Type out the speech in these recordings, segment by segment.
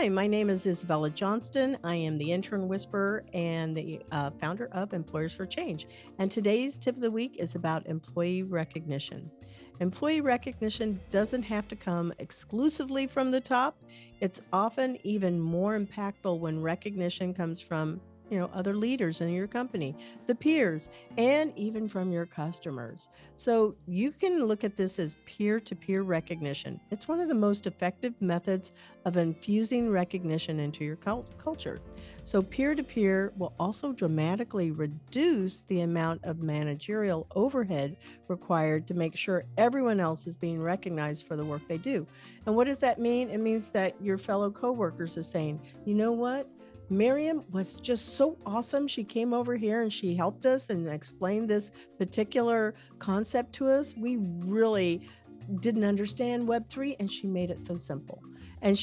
Hi, my name is Isabella Johnston. I am the Intern Whisperer and the founder of Employers for Change. And today's tip of the week is about employee recognition. Employee recognition doesn't have to come exclusively from the top. It's often even more impactful when recognition comes from other leaders in your company, the peers, and even from your customers. So you can look at this as peer-to-peer recognition. It's one of the most effective methods of infusing recognition into your culture. So peer-to-peer will also dramatically reduce the amount of managerial overhead required to make sure everyone else is being recognized for the work they do. And what does that mean? It means that your fellow coworkers are saying, you know what? Mariam was just so awesome. She came over here and she helped us and explained this particular concept to us. We really didn't understand Web3 and she made it so simple. And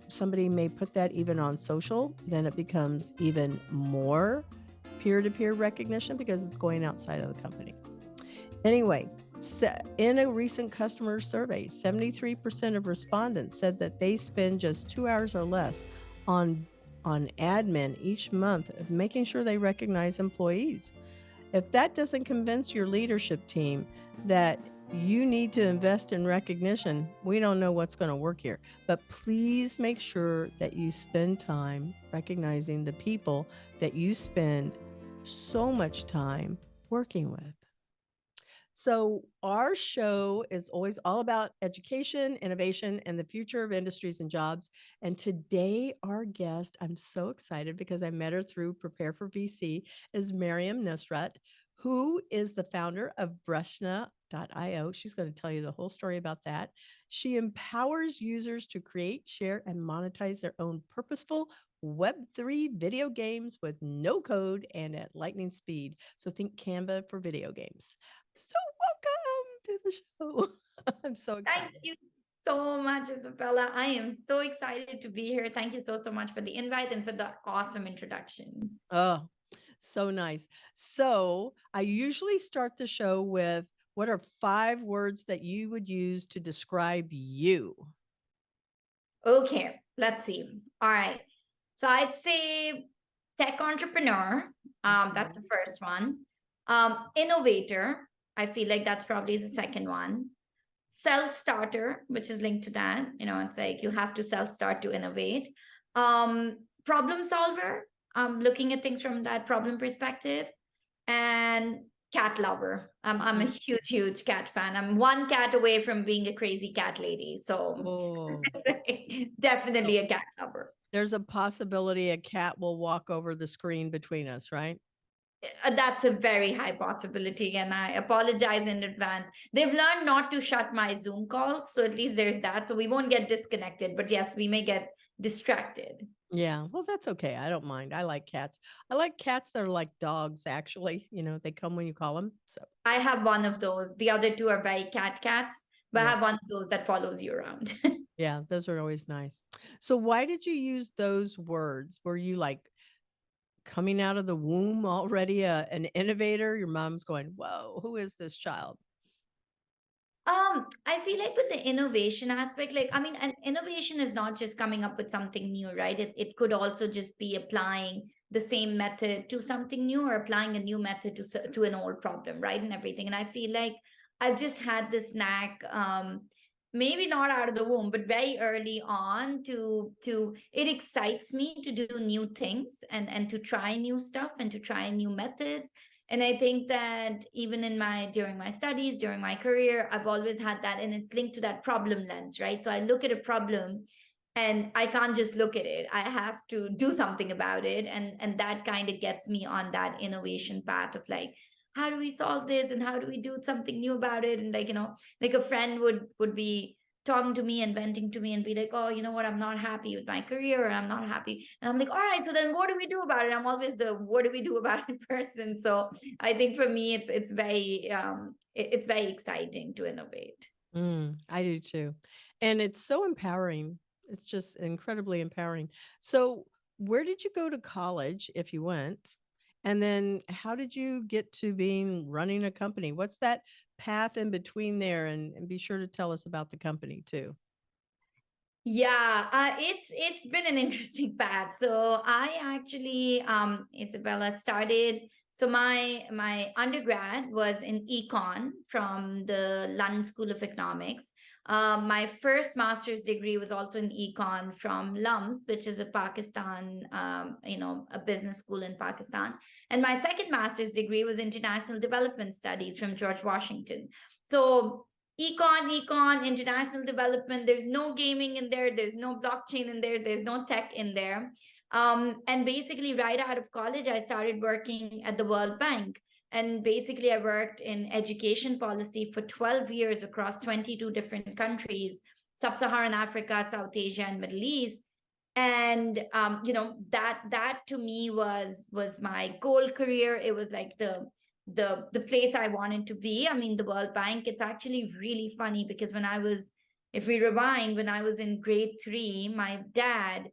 somebody may put that even on social, then it becomes even more peer-to-peer recognition because it's going outside of the company. Anyway, in a recent customer survey, 73% of respondents said that they spend just 2 hours or less on admin each month of making sure they recognize employees. If that doesn't convince your leadership team that you need to invest in recognition, we don't know what's going to work here. But please make sure that you spend time recognizing the people that you spend so much time working with. So, our show is always all about education, innovation, and the future of industries and jobs. And today, our guest, I'm so excited because I met her through Prepare for VC, is Mariam Nusrat, who is the founder of Brushna.io. She's going to tell you the whole story about that. She empowers users to create, share, and monetize their own purposeful Web3 video games with no code and at lightning speed. So think Canva for video games. So welcome to the show. I'm so excited. Thank you so much, Isabella. I am so excited to be here. Thank you so much for the invite and for the awesome introduction. Oh, so nice. So I usually start the show with what are 5 words that you would use to describe you? Okay, let's see. All right. So I'd say tech entrepreneur. That's the first one. Innovator. I feel like that's probably the second one. Self-starter, which is linked to that. It's like you have to self-start to innovate. Problem solver. Looking at things from that problem perspective. And cat lover. I'm a huge cat fan. I'm one cat away from being a crazy cat lady. So Oh, definitely a cat lover. there's a possibility a cat will walk over the screen between us, right? That's a very high possibility, and I apologize in advance. They've learned not to shut my Zoom calls, so at least there's that. So we won't get disconnected, but yes, we may get distracted. Yeah, well, that's okay. I don't mind. I like cats. I like cats that are like dogs, actually. They come when you call them. So, I have one of those. The other two are very cats, but I yeah. have one of those that follows you around. Yeah, those are always nice. So, why did you use those words? Were you like coming out of the womb already an innovator? Your mom's going, "Whoa, who is this child?" I feel like with the innovation aspect, like, I mean, an innovation is not just coming up with something new, right? It could also just be applying the same method to something new or applying a new method to an old problem, right? And everything. And I feel like I've just had this knack, maybe not out of the womb, but very early on to it excites me to do new things and to try new stuff and to try new methods. And I think that even during my studies, during my career, I've always had that, and it's linked to that problem lens, right? So I look at a problem and I can't just look at it. I have to do something about it. And that kind of gets me on that innovation path of like, how do we solve this and how do we do something new about it? And like, like a friend would be talking to me and venting to me and be like, oh, you know what, I'm not happy with my career, or I'm not happy. And I'm like, all right, so then what do we do about it? I'm always the what do we do about it person. So I think for me it's very exciting to innovate. I do too. And it's so empowering. It's just incredibly empowering. So, where did you go to college if you went? And then how did you get to being running a company? What's that path in between there? And be sure to tell us about the company too. Yeah, it's been an interesting path. So I actually, Isabella, started. So my undergrad was in econ from the London School of Economics. My first master's degree was also in econ from LUMS, which is a Pakistan, a business school in Pakistan. And my second master's degree was international development studies from George Washington. So econ, international development. There's no gaming in there. There's no blockchain in there. There's no tech in there. And basically, right out of college, I started working at the World Bank. And basically, I worked in education policy for 12 years across 22 different countries, Sub-Saharan Africa, South Asia, and Middle East. And that to me was my goal career. It was like the place I wanted to be. I mean, the World Bank, it's actually really funny because if we rewind, when I was in grade 3, my dad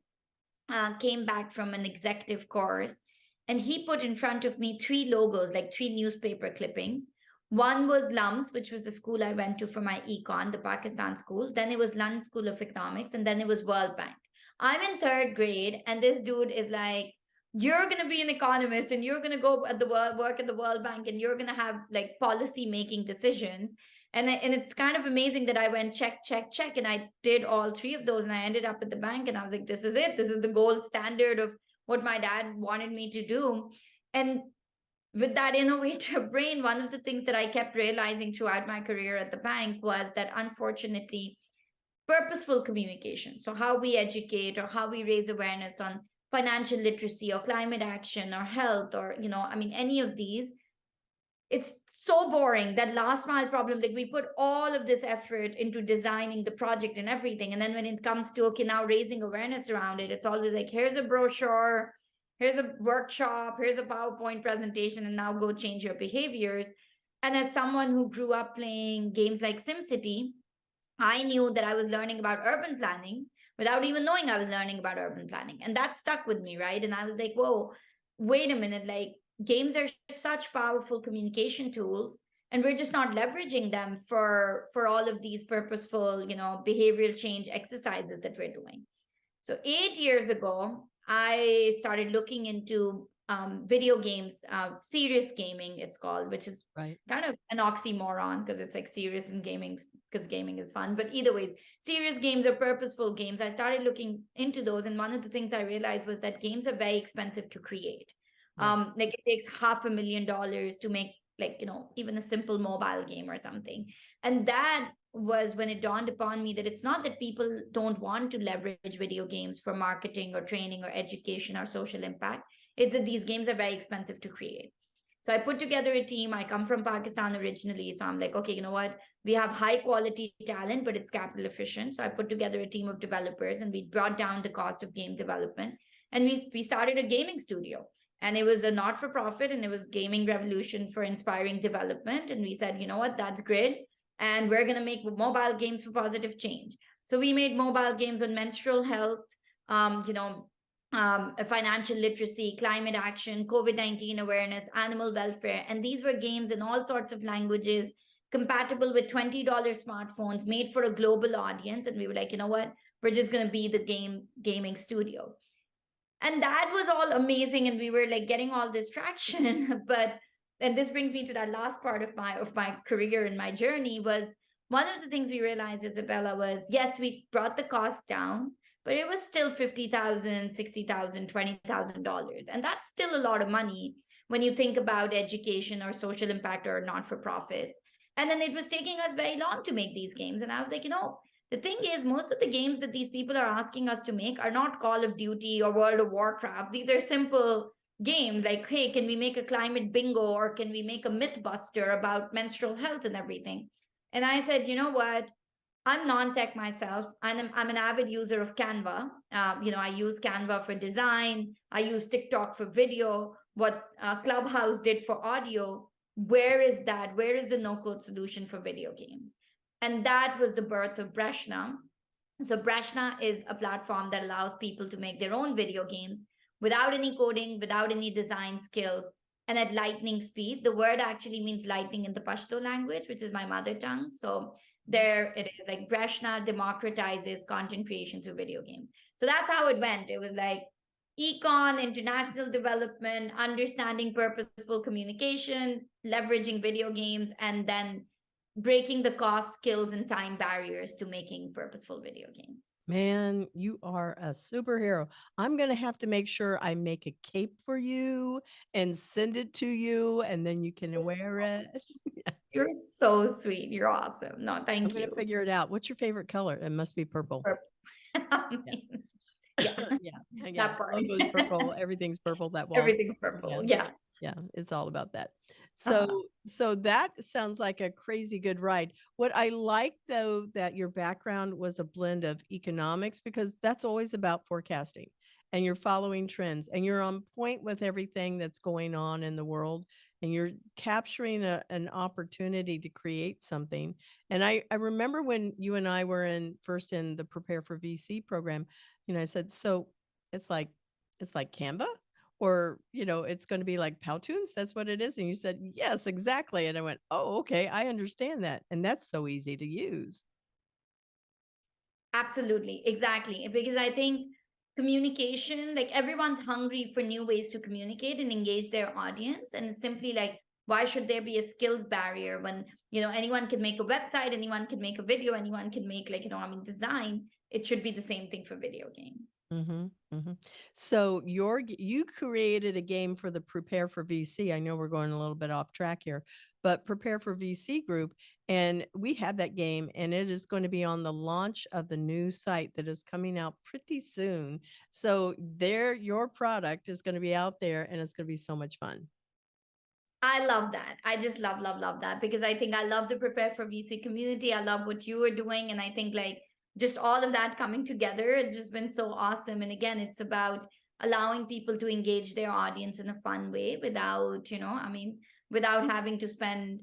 came back from an executive course and he put in front of me three logos, like three newspaper clippings. One was LUMS, which was the school I went to for my econ, the Pakistan school. Then it was London School of Economics, and then it was World Bank. I'm in third grade, and this dude is like, you're going to be an economist and you're going to go at the work at the World Bank and you're going to have like policy making decisions. And it's kind of amazing that I went check, and I did all three of those, and I ended up at the bank, and I was like, this is it. This is the gold standard of what my dad wanted me to do. And with that innovator brain, one of the things that I kept realizing throughout my career at the bank was that unfortunately, purposeful communication, so how we educate or how we raise awareness on financial literacy or climate action or health or, I mean, any of these, it's so boring. That last mile problem, like we put all of this effort into designing the project and everything, and then when it comes to, okay, now raising awareness around it, it's always like, here's a brochure, here's a workshop, here's a PowerPoint presentation, and now go change your behaviors. And as someone who grew up playing games like SimCity, I knew that I was learning about urban planning without even knowing I was learning about urban planning, and that stuck with me, right? And I was like, whoa, wait a minute, like games are such powerful communication tools, and we're just not leveraging them for all of these purposeful, behavioral change exercises that we're doing. So 8 years ago, I started looking into video games, serious gaming, it's called, which is Right. kind of an oxymoron because it's like serious and gaming, because gaming is fun. But either ways, serious games or purposeful games, I started looking into those. And one of the things I realized was that games are very expensive to create. Yeah. Like it takes $500,000 to make, like, even a simple mobile game or something. And that was when it dawned upon me that it's not that people don't want to leverage video games for marketing or training or education or social impact. It's that these games are very expensive to create. So I put together a team. I come from Pakistan originally. So I'm like, okay, you know what? We have high quality talent, but it's capital efficient. So I put together a team of developers and we brought down the cost of game development. And we started a gaming studio. And it was a not for profit, and it was Gaming Revolution for Inspiring Development. And we said, you know what? That's great, and we're going to make mobile games for positive change. So we made mobile games on menstrual health, financial literacy, climate action, COVID-19 awareness, animal welfare. And these were games in all sorts of languages, compatible with $20 smartphones, made for a global audience. And we were like, you know what? We're just going to be the gaming studio. And that was all amazing. And we were like getting all this traction. And this brings me to that last part of my career and my journey. Was one of the things we realized, Isabella, was yes, we brought the cost down, but it was still $50,000, $60,000, $20,000. And that's still a lot of money when you think about education or social impact or not-for-profits. And then it was taking us very long to make these games. And I was like, the thing is, most of the games that these people are asking us to make are not Call of Duty or World of Warcraft. These are simple games like, hey, can we make a climate bingo, or can we make a mythbuster about menstrual health and everything? And I said, you know what? I'm non-tech myself. I'm an avid user of Canva. I use Canva for design. I use TikTok for video. What Clubhouse did for audio. Where is that? Where is the no-code solution for video games? And that was the birth of Breshna. So Breshna is a platform that allows people to make their own video games without any coding, without any design skills, and at lightning speed. The word actually means lightning in the Pashto language, which is my mother tongue. So there it is, like Brashna democratizes content creation through video games. So that's how it went. It was like econ, international development, understanding purposeful communication, leveraging video games, and then breaking the cost, skills, and time barriers to making purposeful video games. Man, you are a superhero. I'm going to have to make sure I make a cape for you and send it to you, and then you can wear it. You're so sweet. You're awesome. No, I'm thank going to you. figure it out. What's your favorite color? It must be purple. I Yeah. mean, yeah, Yeah. Yeah. that part. Logo's purple. Everything's purple. That wall's Everything's purple. Yeah. purple. Yeah. Yeah, it's all about that. So Uh-huh. so that sounds like a crazy good ride. What I like though that your background was a blend of economics because that's always about forecasting and you're following trends and you're on point with everything that's going on in the world and you're capturing an opportunity to create something. And I remember when you and I were in first in the Prepare for VC program, I said, so it's like it's like Canva or it's going to be like Powtoons. That's what it is. And you said yes, exactly. And I went, oh, okay, I understand that. And that's so easy to use. Absolutely. Exactly. Because I think communication, like everyone's hungry for new ways to communicate and engage their audience. And it's simply like, why should there be a skills barrier when, anyone can make a website, anyone can make a video, anyone can make like, design. It should be the same thing for video games. Hmm. Hmm. So you created a game for the Prepare for VC. I know we're going a little bit off track here, but Prepare for VC group, and we have that game, and it is going to be on the launch of the new site that is coming out pretty soon. So your product is going to be out there, and it's going to be so much fun. I love that. I just love, love, love that because I think I love the Prepare for VC community. I love what you are doing. And I think like just all of that coming together, it's just been so awesome. And again, it's about allowing people to engage their audience in a fun way without, without having to spend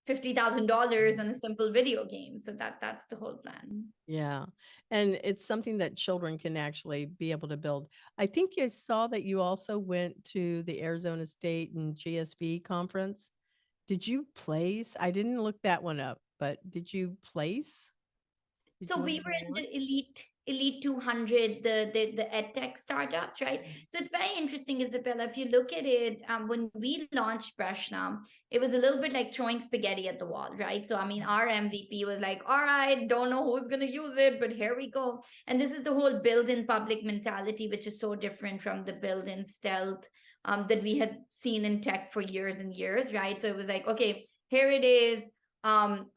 $50,000 on a simple video game. So that's the whole plan. Yeah. And it's something that children can actually be able to build. I think I saw that you also went to the Arizona State and GSV conference. Did you place? I didn't look that one up, but did you place? Did So you we win an were in award? the elite 200, the edtech startups, right? So it's very interesting, Isabella. If you look at it, when we launched Prashna, it was a little bit like throwing spaghetti at the wall, right? So I mean, our MVP was like, all right, don't know who's gonna use it, but here we go. And this is the whole build in public mentality, which is so different from the build in stealth that we had seen in tech for years and years, right? So it was like, okay, here it is.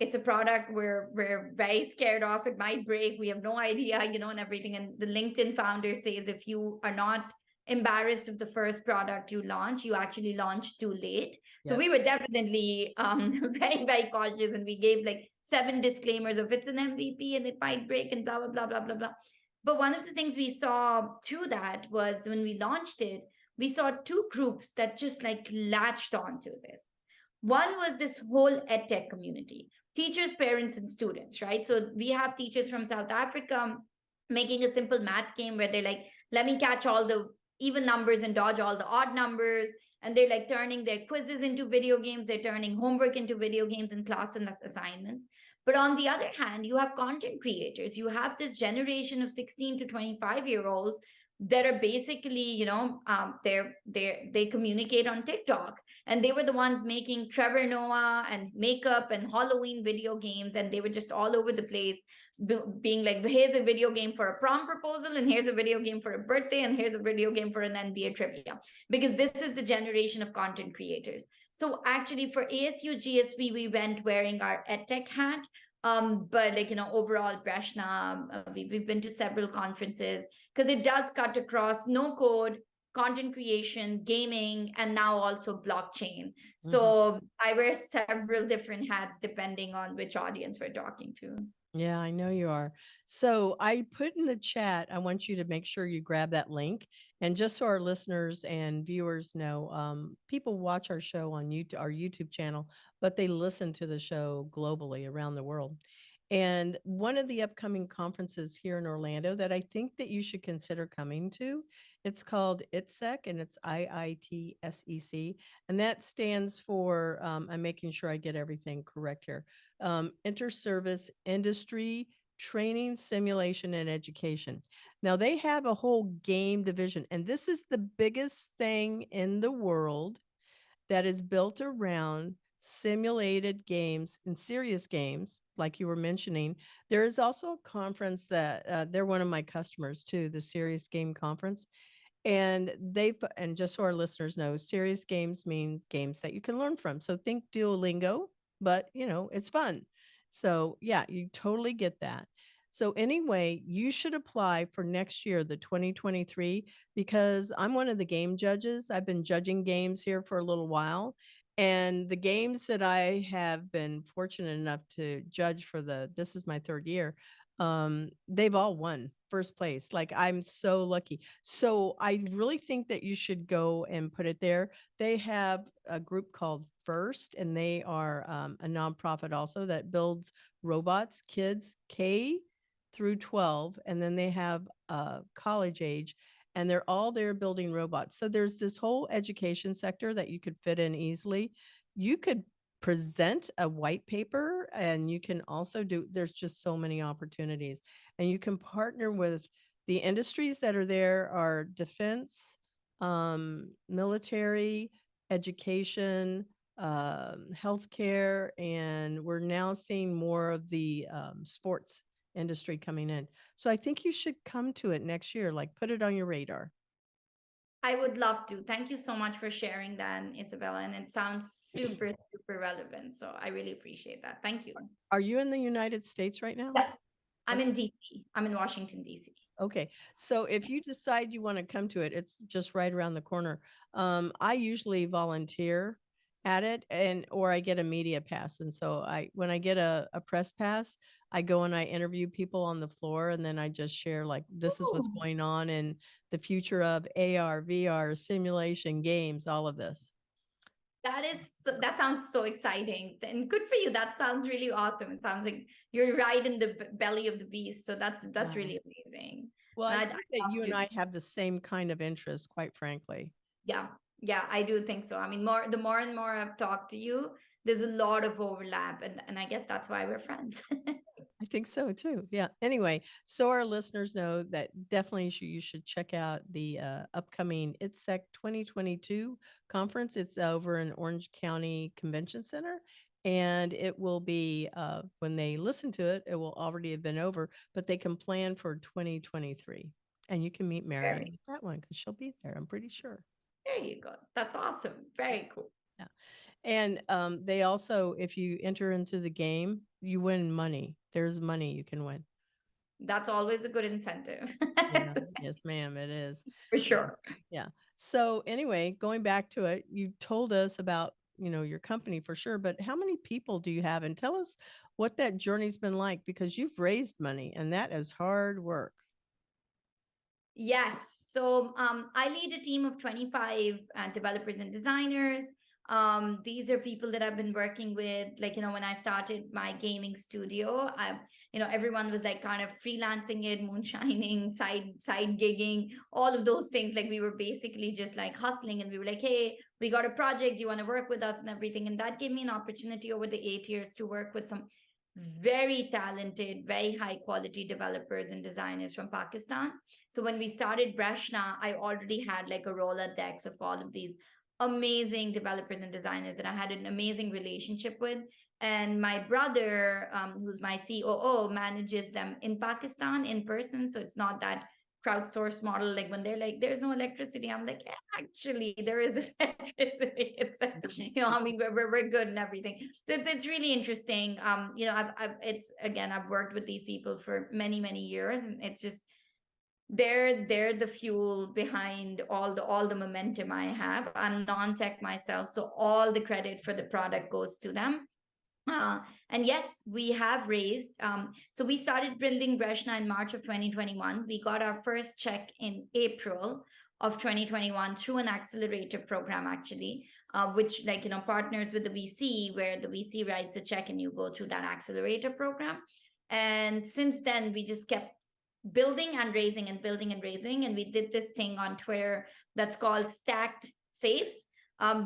It's a product we're very scared of. It might break. We have no idea, and everything. And the LinkedIn founder says if you are not embarrassed of the first product you launch, you actually launch too late. So Yep. we were definitely very, very cautious, and we gave like 7 disclaimers of it's an MVP and it might break and blah blah blah blah blah blah. But one of the things we saw through that was when we launched it, we saw two groups that just like latched onto this. One was this whole edtech community, teachers, parents, and students, right? So we have teachers from South Africa making a simple math game where they're like, let me catch all the even numbers and dodge all the odd numbers. And they're like turning their quizzes into video games, they're turning homework into video games and class and assignments. But on the other hand, you have content creators, you have this generation of 16 to 25-year-olds that are basically, they communicate on TikTok, and they were the ones making Trevor Noah and makeup and Halloween video games, and they were just all over the place, being like, here's a video game for a prom proposal, and here's a video game for a birthday, and here's a video game for an NBA trivia, because this is the generation of content creators. So actually, for ASU GSV, we went wearing our edtech hat. But like, overall, Brashna, we've been to several conferences because it does cut across no code, content creation, gaming, and now also blockchain. Hmm. So I wear several different hats depending on which audience we're talking to. Yeah, I know you are. So I put in the chat, I want you to make sure you grab that link. And just so our listeners and viewers know, people watch our show on YouTube, our YouTube channel, but they listen to the show globally around the world. And one of the upcoming conferences here in Orlando that I think that you should consider coming to, it's called ITSEC, and it's IITSEC, and that stands for, I'm making sure I get everything correct here, Interservice Industry Training, Simulation, and Education. Now they have a whole game division, and this is the biggest thing in the world that is built around simulated games and serious games, like you were mentioning. There is also a conference that they're one of my customers too, the Serious Game Conference. And just so our listeners know, serious games means games that you can learn from. So think Duolingo, but it's fun. So yeah, you totally get that. So anyway, you should apply for next year, the 2023, because I'm one of the game judges. I've been judging games here for a little while. And the games that I have been fortunate enough to judge for this is my third year, they've all won first place. Like, I'm so lucky. So I really think that you should go and put it there. They have a group called First, and they are a nonprofit also that builds robots, kids K through 12, and then they have college age, and they're all there building robots. So there's this whole education sector that you could fit in easily. You could present a white paper, and you can also there's just so many opportunities, and you can partner with the industries that are there are defense, military, education, healthcare, and we're now seeing more of the sports industry coming in. So I think you should come to it next year, like put it on your radar. I would love to. Thank you so much for sharing that, Isabella. And it sounds super, super relevant. So I really appreciate that. Thank you. Are you in the United States right now? Yeah. I'm in DC. I'm in Washington, DC. Okay. So if you decide you want to come to it, it's just right around the corner. I usually volunteer at it, or I get a media pass. And so when I get a press pass, I go and I interview people on the floor, and then I just share, like, this is what's Ooh, going on in the future of AR, VR, simulation, games, all of this. that sounds so exciting. And good for you. That sounds really awesome. It sounds like you're right in the belly of the beast. So that's Yeah. really amazing. Well, I I'd think that love you and to. I have the same kind of interest, quite frankly. Yeah, yeah, I do think so. I mean, the more and more I've talked to you, there's a lot of overlap, and I guess that's why we're friends. I think so too. Yeah. Anyway, so our listeners know that definitely you should check out the upcoming ITSEC 2022 conference. It's over in Orange County Convention Center. And it will be, when they listen to it, it will already have been over, but they can plan for 2023. And you can meet Mariam Very, at that one because she'll be there, I'm pretty sure. there you go. That's awesome. Very cool. Yeah. And they also, if you enter into the game, you win money. There's money you can win. That's always a good incentive. Yeah. Yes, ma'am, it is. For Yeah. sure. Yeah. So anyway, going back to it, you told us about, your company for sure, but how many people do you have? And tell us what that journey's been like, because you've raised money and that is hard work. Yes. So I lead a team of 25 developers and designers. These are people that I've been working with. Like, when I started my gaming studio, everyone was like kind of freelancing it, moonshining, side gigging, all of those things. Like, we were basically just like hustling, and we were like, hey, we got a project. Do you want to work with us and everything? And that gave me an opportunity over the 8 years to work with some very talented, very high quality developers and designers from Pakistan. So when we started Brashna, I already had like a Rolodex of all of these amazing developers and designers that I had an amazing relationship with. And my brother, who's my COO, manages them in Pakistan in person. So it's not that crowdsourced model. Like when they're like, there's no electricity, I'm like, yeah, actually, there is electricity. I mean, we're good and everything. So it's really interesting. I've worked with these people for many, many years, and it's just, they're the fuel behind all the momentum I have. I'm non-tech myself, so all the credit for the product goes to them. And yes, we have raised. So we started building Breshna in March of 2021. We got our first check in April of 2021 through an accelerator program, actually, which, partners with the VC, where the VC writes a check and you go through that accelerator program. And since then, we just kept building and raising and building and raising. And we did this thing on Twitter that's called stacked safes.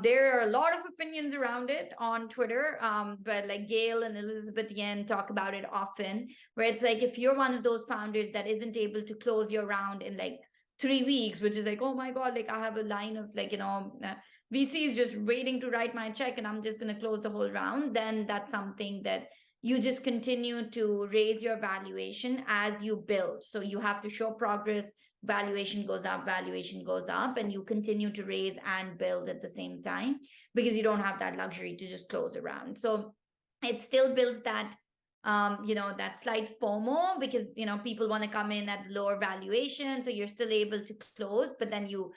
There are a lot of opinions around it on Twitter, but like Gail and Elizabeth Yen talk about it often, where it's like if you're one of those founders that isn't able to close your round in like 3 weeks, which is like, oh my God, like I have a line of like, VCs just waiting to write my check and I'm just going to close the whole round, then that's something that you just continue to raise your valuation as you build. So you have to show progress, valuation goes up, and you continue to raise and build at the same time because you don't have that luxury to just close around. So it still builds that that slight FOMO because people want to come in at lower valuation, so you're still able to close, but then you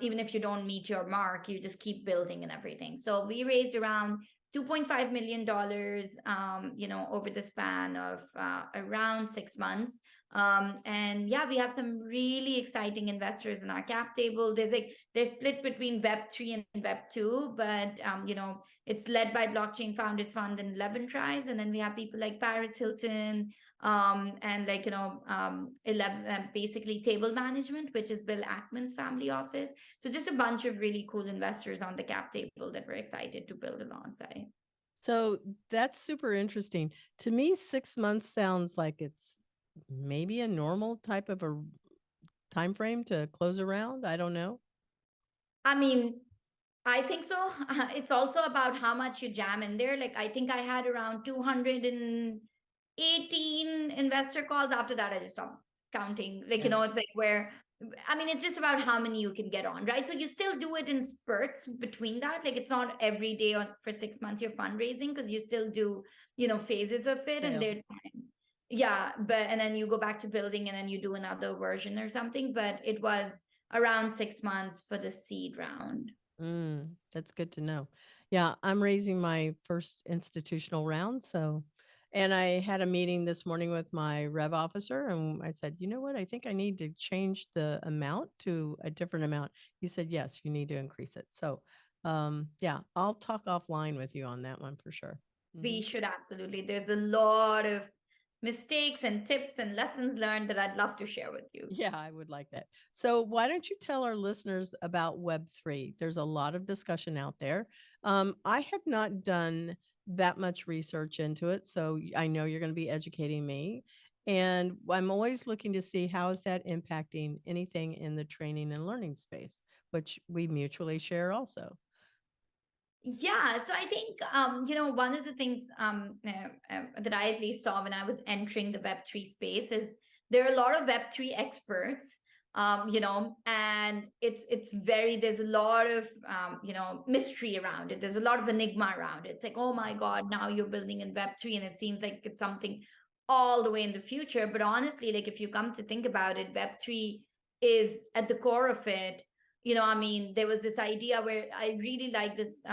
even if you don't meet your mark, you just keep building and everything. So we raised around $2.5 million, over the span of around 6 months. And yeah, we have some really exciting investors in our cap table. They're split between Web3 and Web2, but it's led by Blockchain Founders Fund and 11 Tribes. And then we have people like Paris Hilton, and 11 basically Table Management, which is Bill Ackman's family office. So just a bunch of really cool investors on the cap table that we're excited to build alongside. So that's super interesting. To me, 6 months sounds like it's maybe a normal type of a time frame to close around. I don't know. I mean, I think so. It's also about how much you jam in there. Like I think I had around 218 investor calls. After that, I just stopped counting. Like, Yeah. it's like where I mean, it's just about how many you can get on, right? So you still do it in spurts between that. Like it's not every day for 6 months you're fundraising because you still do, phases of it. And there's Sales. times. Yeah, and then you go back to building and then you do another version or something. But it was around 6 months for the seed round. That's good to know. Yeah, I'm raising my first institutional round. So, and I had a meeting this morning with my rev officer, and I said, you know what? I think I need to change the amount to a different amount. He said, yes, you need to increase it. So, yeah, I'll talk offline with you on that one for sure. We Mhm. should absolutely. There's a lot of mistakes and tips and lessons learned that I'd love to share with you. Yeah, I would like that. So, why don't you tell our listeners about Web3? There's a lot of discussion out there. I have not done that much research into it, so I know you're going to be educating me. And I'm always looking to see how is that impacting anything in the training and learning space, which we mutually share also. Yeah, so I think one of the things that I at least saw when I was entering the Web3 space is there are a lot of Web3 experts, and it's very there's a lot of mystery around it. There's a lot of enigma around it. It's like, oh my God, now you're building in Web3, and it seems like it's something all the way in the future. But honestly, like if you come to think about it, Web3 is at the core of it. I mean, there was this idea where I really like this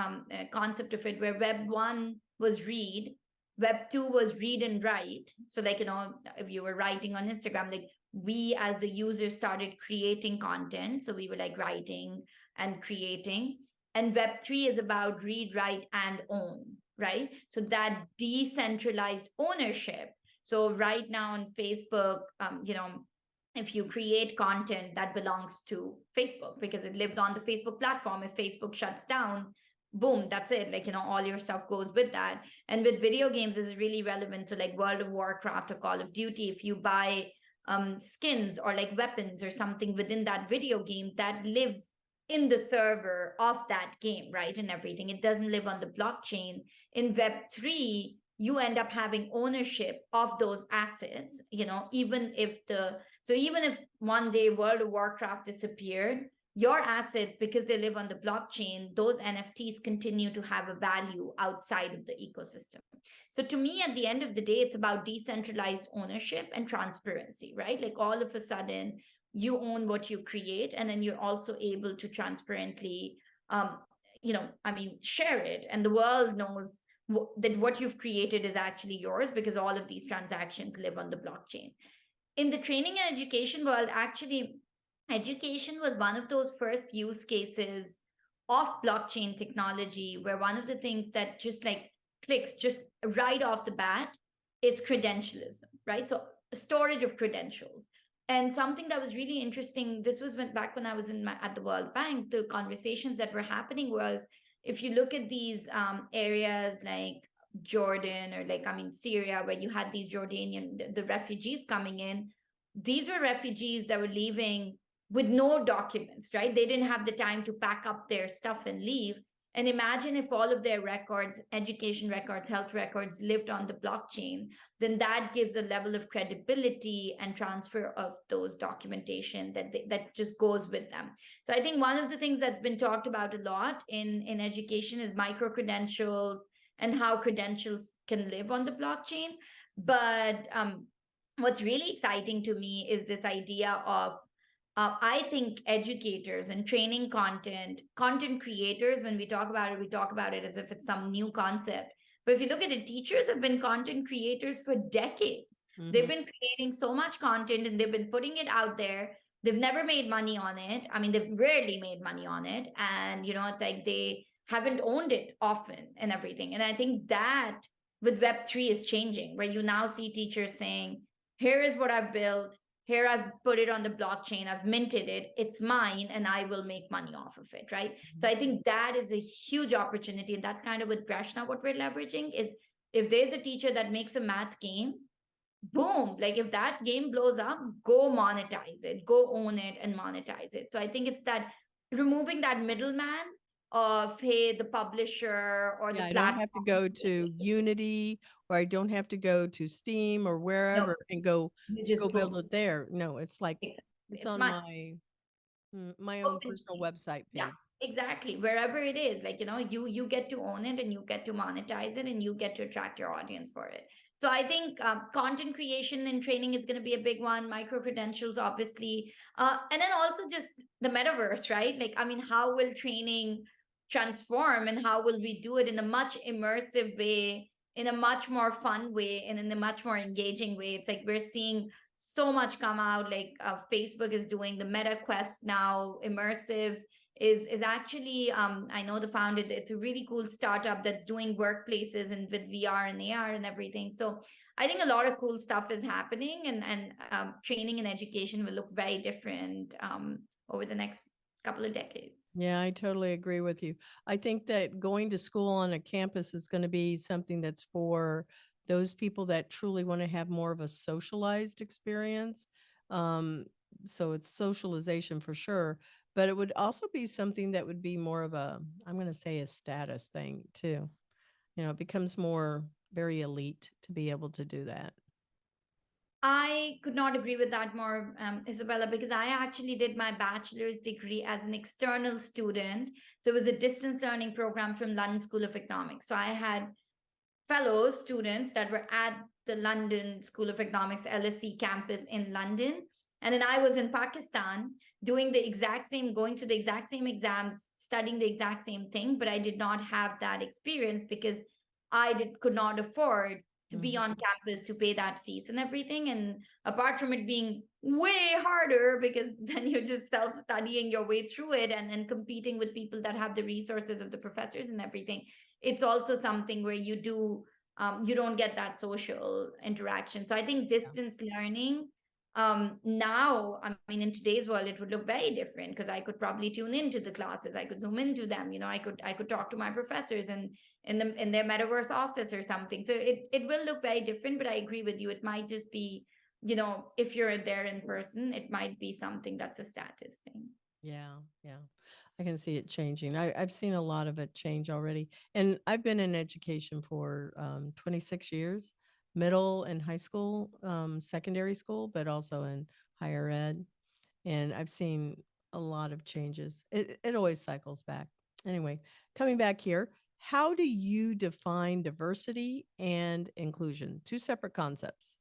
concept of it, where Web 1 was read, Web 2 was read and write. So, like, if you were writing on Instagram, like we as the users started creating content. So, we were like writing and creating. And Web 3 is about read, write, and own, right? So, that decentralized ownership. So, right now on Facebook, if you create content that belongs to Facebook because it lives on the Facebook platform. If Facebook shuts down, boom, that's it. Like, all your stuff goes with that. And with video games is really relevant. So like World of Warcraft or Call of Duty, if you buy skins or like weapons or something within that video game, that lives in the server of that game, right? And everything. It doesn't live on the blockchain. In Web3, you end up having ownership of those assets, even if one day World of Warcraft disappeared, your assets, because they live on the blockchain, those NFTs continue to have a value outside of the ecosystem. So to me, at the end of the day, it's about decentralized ownership and transparency, right? Like all of a sudden, you own what you create, and then you're also able to transparently, share it, and the world knows that what you've created is actually yours because all of these transactions live on the blockchain. In the training and education world, actually, education was one of those first use cases of blockchain technology, where one of the things that just like clicks just right off the bat is credentialism, right? So storage of credentials. And something that was really interesting, this was back when I was at the World Bank, the conversations that were happening was, if you look at these areas like Jordan, or like, I mean, Syria, where you had these Jordanian, the refugees coming in, these were refugees that were leaving with no documents, right? They didn't have the time to pack up their stuff and leave. And imagine if all of their records, education records, health records, lived on the blockchain, then that gives a level of credibility and transfer of those documentation that just goes with them. So I think one of the things that's been talked about a lot in education is micro credentials and how credentials can live on the blockchain. But what's really exciting to me is this idea of I think educators and training content creators, when we talk about it, we talk about it as if it's some new concept. But if you look at it, teachers have been content creators for decades. They've Hmm. been creating so much content and they've been putting it out there. They've never made money on it. I mean, they've rarely made money on it. And, it's like they haven't owned it often and everything. And I think that with Web3 is changing, where you now see teachers saying, here is what I've built, here I've put it on the blockchain, I've minted it, it's mine, and I will make money off of it, right? So I think that is a huge opportunity. And that's kind of with Prashna, what we're leveraging is, if there's a teacher that makes a math game, boom, like if that game blows up, go monetize it, go own it and monetize it. So I think it's that removing that middleman of, hey, the publisher or the Yeah, I don't have to platform. go to Unity, or I don't have to go to Steam or No, wherever and you just go build boom. it there. No, it's like it's It's on mine. my own Open. personal website Yeah, page. exactly. Wherever it is, like, you get to own it and you get to monetize it and you get to attract your audience for it. So I think content creation and training is going to be a big one. Micro credentials, obviously, and then also just the metaverse, right? Like, I mean, how will training transform, and how will we do it in a much immersive way, in a much more fun way, and in a much more engaging way? It's like we're seeing so much come out. Like Facebook is doing the Meta Quest now, immersive is actually, I know the founder, it's a really cool startup that's doing workplaces and with VR and AR and everything. So I think a lot of cool stuff is happening, and training and education will look very different over the next couple of decades. Yeah, I totally agree with you. I think that going to school on a campus is going to be something that's for those people that truly want to have more of a socialized experience. Um, so it's socialization for sure, but it would also be something that would be more of a, I'm going to say, a status thing too. It becomes more very elite to be able to do that. I could not agree with that more, Isabella, because I actually did my bachelor's degree as an external student. So it was a distance learning program from London School of Economics. So I had fellow students that were at the London School of Economics LSE campus in London. And then I was in Pakistan doing the exact same, going to the exact same exams, studying the exact same thing, but I did not have that experience because could not afford to be Mhm. on campus to pay that fees and everything. And apart from it being way harder, because then you're just self-studying your way through it, and competing with people that have the resources of the professors and everything, it's also something where you don't get that social interaction. So I think distance learning, now, I mean, in today's world, it would look very different, because I could probably tune into the classes, I could zoom into them, I could talk to my professors and in their metaverse office or something. So it will look very different. But I agree with you, it might just be, if you're there in person, it might be something that's a status thing. Yeah, yeah. I can see it changing. I've seen a lot of it change already. And I've been in education for 26 years, middle and high school, secondary school, but also in higher ed. And I've seen a lot of changes. It always cycles back. Anyway, coming back here, how do you define diversity and inclusion? Two separate concepts.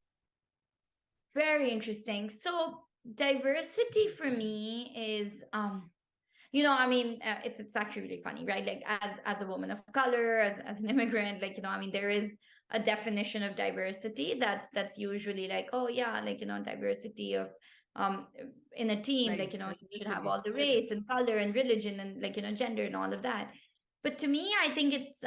Very interesting. So diversity for me is, I mean, it's actually really funny, right? Like, as a woman of color, as an immigrant, like, I mean, there is a definition of diversity that's usually like, oh yeah, like, diversity of um in a team, like, Race, you should have ethnicity, all the gender. race and color and religion and, like, gender and all of that. But to me, I think it's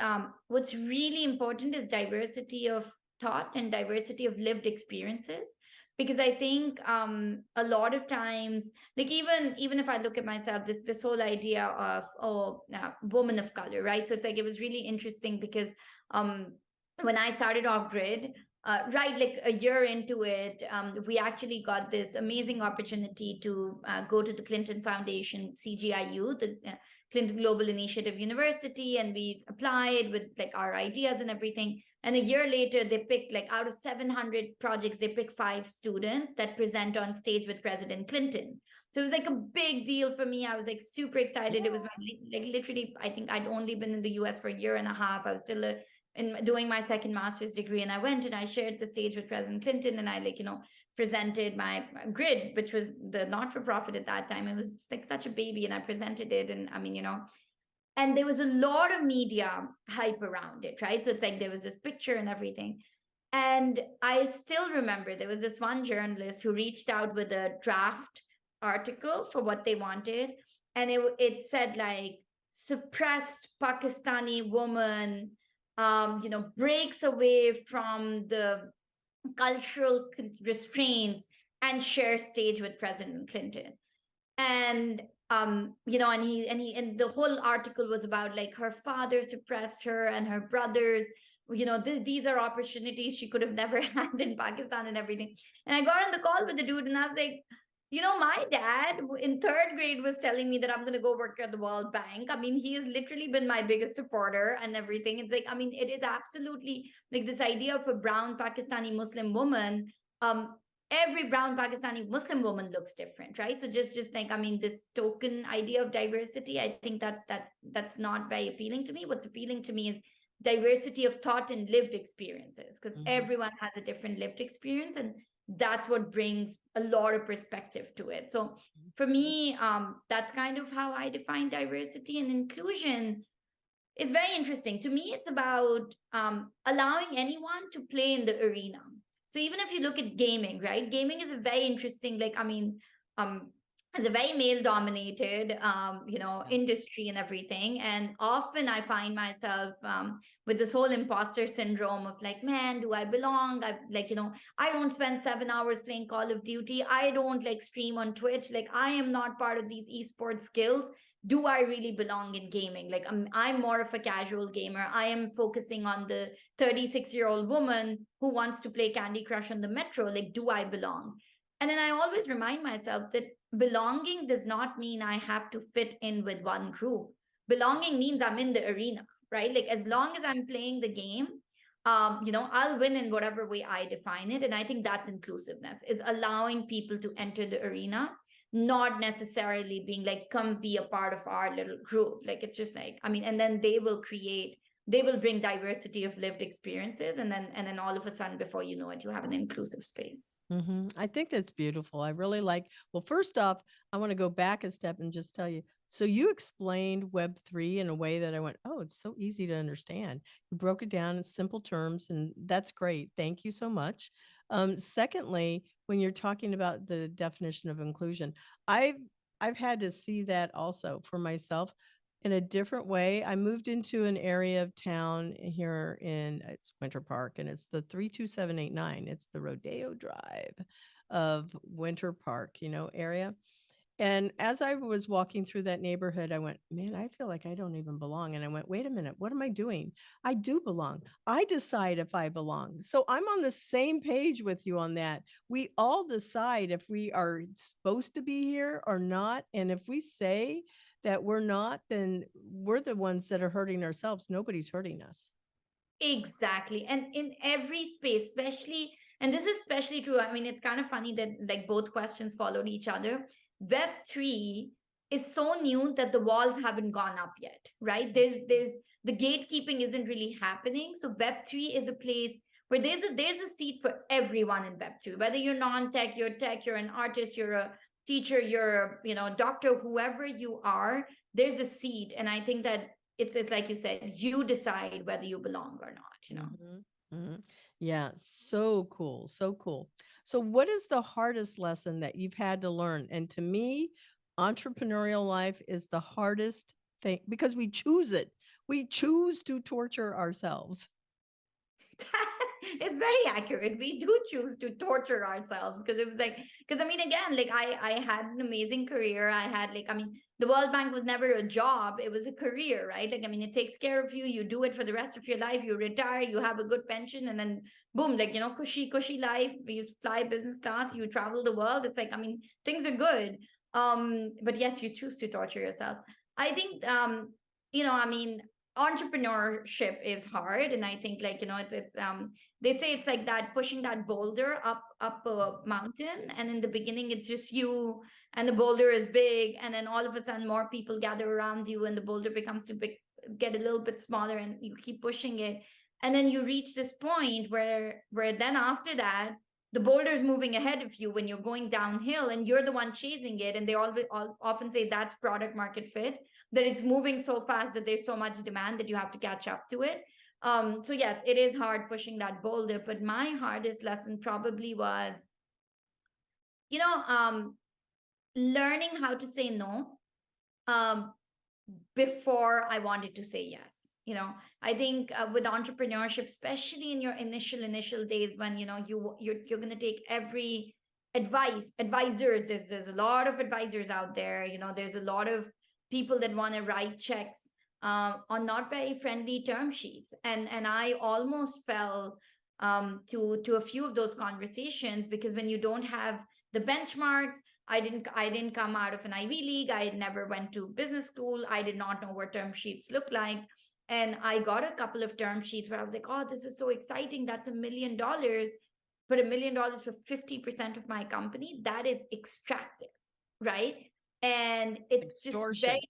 what's really important is diversity of thought and diversity of lived experiences. Because I think a lot of times, like even if I look at myself, this whole idea of woman of color, right? So it's like it was really interesting because um when I started off grid, right, like a year into it, we actually got this amazing opportunity to go to the Clinton Foundation, CGIU, the Clinton Global Initiative University, and we applied with like our ideas and everything. And a year later, they picked, like, out of 700 projects, they picked 5 students that present on stage with President Clinton. So it was like a big deal for me. I was like super excited. It was my, like, literally, I think I'd only been in the US for a year and a half. I was still in doing my second master's degree, and I went and I shared the stage with President Clinton, and I, like, presented my grid, which was the not-for-profit at that time. It was like such a baby, and I presented it, and I mean, and there was a lot of media hype around it, right? So it's like there was this picture and everything. And I still remember there was this one journalist who reached out with a draft article for what they wanted. And it said, like, suppressed Pakistani woman, breaks away from the cultural restraints and shares stage with President Clinton. And and the whole article was about, like, her father suppressed her and her brothers. These are opportunities she could have never had in Pakistan and everything. And I got on the call with the dude, and I was like, my dad in third grade was telling me that I'm going to go work at the World Bank. I mean, he has literally been my biggest supporter and everything. It's like, I mean, it is absolutely like this idea of a brown Pakistani Muslim woman. Every brown Pakistani Muslim woman looks different, right? So just like, I mean, this token idea of diversity, I think that's not very appealing to me. What's appealing to me is diversity of thought and lived experiences, because everyone has a different lived experience, and that's what brings a lot of perspective to it. So for me, that's kind of how I define diversity. And inclusion is very interesting to me. It's about allowing anyone to play in the arena. So even if you look at gaming, right? Gaming is a very interesting, like, I mean, it's a very male dominated, industry and everything. And often I find myself with this whole imposter syndrome of, like, man, do I belong? I don't spend 7 hours playing Call of Duty. I don't, like, stream on Twitch. Like, I am not part of these esports skills. Do I really belong in gaming? Like, I'm more of a casual gamer. I am focusing on the 36-year-old woman who wants to play Candy Crush on the metro. Like, do I belong? And then I always remind myself that belonging does not mean I have to fit in with one group. Belonging means I'm in the arena, right? Like, as long as I'm playing the game, I'll win in whatever way I define it. And I think that's inclusiveness. It's allowing people to enter the arena, not necessarily being like, come be a part of our little group. Like, it's just like, I mean, and then they will bring diversity of lived experiences, and then all of a sudden, before you know it, you have an inclusive space. I think that's beautiful. I really like, well, first off, I want to go back a step and just tell you. So you explained Web3 in a way that I went, oh, it's so easy to understand. You broke it down in simple terms, and that's great. Thank you so much. Secondly, when you're talking about the definition of inclusion, I've I've had to see that also for myself in a different way. I moved into an area of town here in it's Winter Park, and it's the 32789. It's the Rodeo Drive of Winter Park, area. And as I was walking through that neighborhood, I went, man, I feel like I don't even belong. And I went, wait a minute, what am I doing? I do belong. I decide if I belong. So I'm on the same page with you on that. We all decide if we are supposed to be here or not. And if we say that we're not, then we're the ones that are hurting ourselves. Nobody's hurting us. Exactly. And in every space, especially, and this is especially true. I mean, it's kind of funny that, like, both questions followed each other. Web3 is so new that the walls haven't gone up yet, right? There's the gatekeeping isn't really happening. So Web3 is a place where there's a seat for everyone in Web3, whether you're non-tech, you're tech, you're an artist, you're a teacher, you're a doctor, whoever you are, there's a seat. And I think that it's like you said, you decide whether you belong or not. Yeah, so cool, so cool. So what is the hardest lesson that you've had to learn? And to me, entrepreneurial life is the hardest thing because we choose it. We choose to torture ourselves. It's very accurate. We do choose to torture ourselves because it was like, because I mean, again, like I had an amazing career. I had like, I mean, the World Bank was never a job, it was a career, right? Like, I mean, it takes care of you, you do it for the rest of your life, you retire, you have a good pension, and then boom, like, you know, cushy life. You fly business class, you travel the world. It's like, I mean, things are good. But yes, you choose to torture yourself. I think you know, I mean, entrepreneurship is hard, and I think, like, you know, it's they say it's like that, pushing that boulder up a mountain, and in the beginning it's just you, and the boulder is big, and then all of a sudden more people gather around you, and the boulder becomes to big, get a little bit smaller, and you keep pushing it, and then you reach this point where then after that the boulder is moving ahead of you when you're going downhill, and you're the one chasing it, and they all often say that's product market fit, that it's moving so fast that there's so much demand that you have to catch up to it. So yes, it is hard pushing that boulder, but my hardest lesson probably was, you know, learning how to say no, um, before I wanted to say yes. You know, I think with entrepreneurship, especially in your initial days, when you know you're going to take every advisors. There's a lot of advisors out there. You know, there's a lot of people that want to write checks on not very friendly term sheets, and I almost fell to a few of those conversations, because when you don't have the benchmarks, I didn't come out of an Ivy League. I never went to business school. I did not know what term sheets look like. And I got a couple of term sheets where I was like, oh, this is so exciting. That's $1 million. But $1 million for 50% of my company, that is extractive, right? And it's just Extortion. very,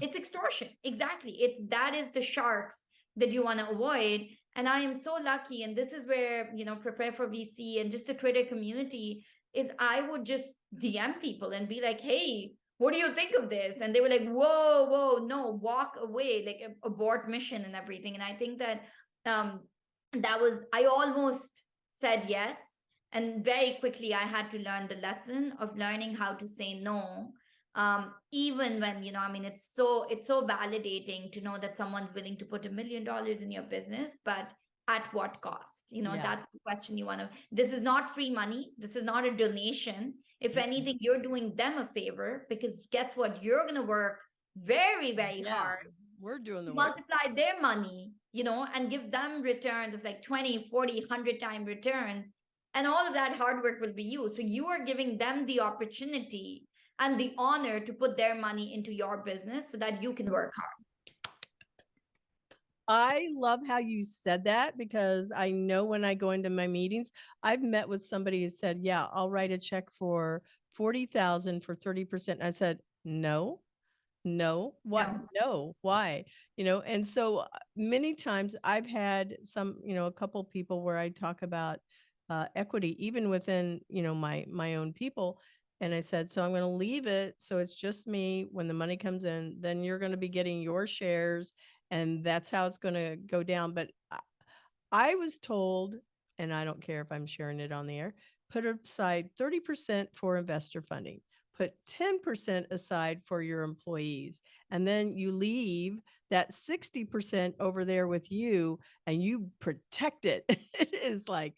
it's extortion. Exactly. It's that is the sharks that you want to avoid. And I am so lucky. And this is where, you know, Prepare for VC and just the Twitter community is, I would just DM people and be like, hey, what do you think of this? And they were like, whoa, no, walk away, like abort mission and everything. And I think that um that was, I almost said yes. And very quickly I had to learn the lesson of learning how to say no. Even when, you know, I mean, it's so validating to know that someone's willing to put $1 million in your business, but at what cost? You know, Yeah. that's the question you want to. This is not free money. This is not a donation. If Mm-mm. anything, you're doing them a favor, because guess what? You're going to work very, very Yeah. hard We're doing to the work. multiply their money, you know, and give them returns of like 20, 40, 100 time returns. And all of that hard work will be you. So you are giving them the opportunity and the honor to put their money into your business so that you can work hard. I love how you said that because I know when I go into my meetings, I've met with somebody who said, "Yeah, I'll write a check for 40,000 for 30%." I said, "No, no, what? No. No, why?" And so many times I've had a couple people where I talk about equity, even within, my own people. And I said, so I'm going to leave it. So it's just me. When the money comes in, then you're going to be getting your shares, and that's how it's going to go down. But I was told, and I don't care if I'm sharing it on the air, put aside 30% for investor funding, put 10% aside for your employees, and then you leave that 60% over there with you and you protect it. It is like,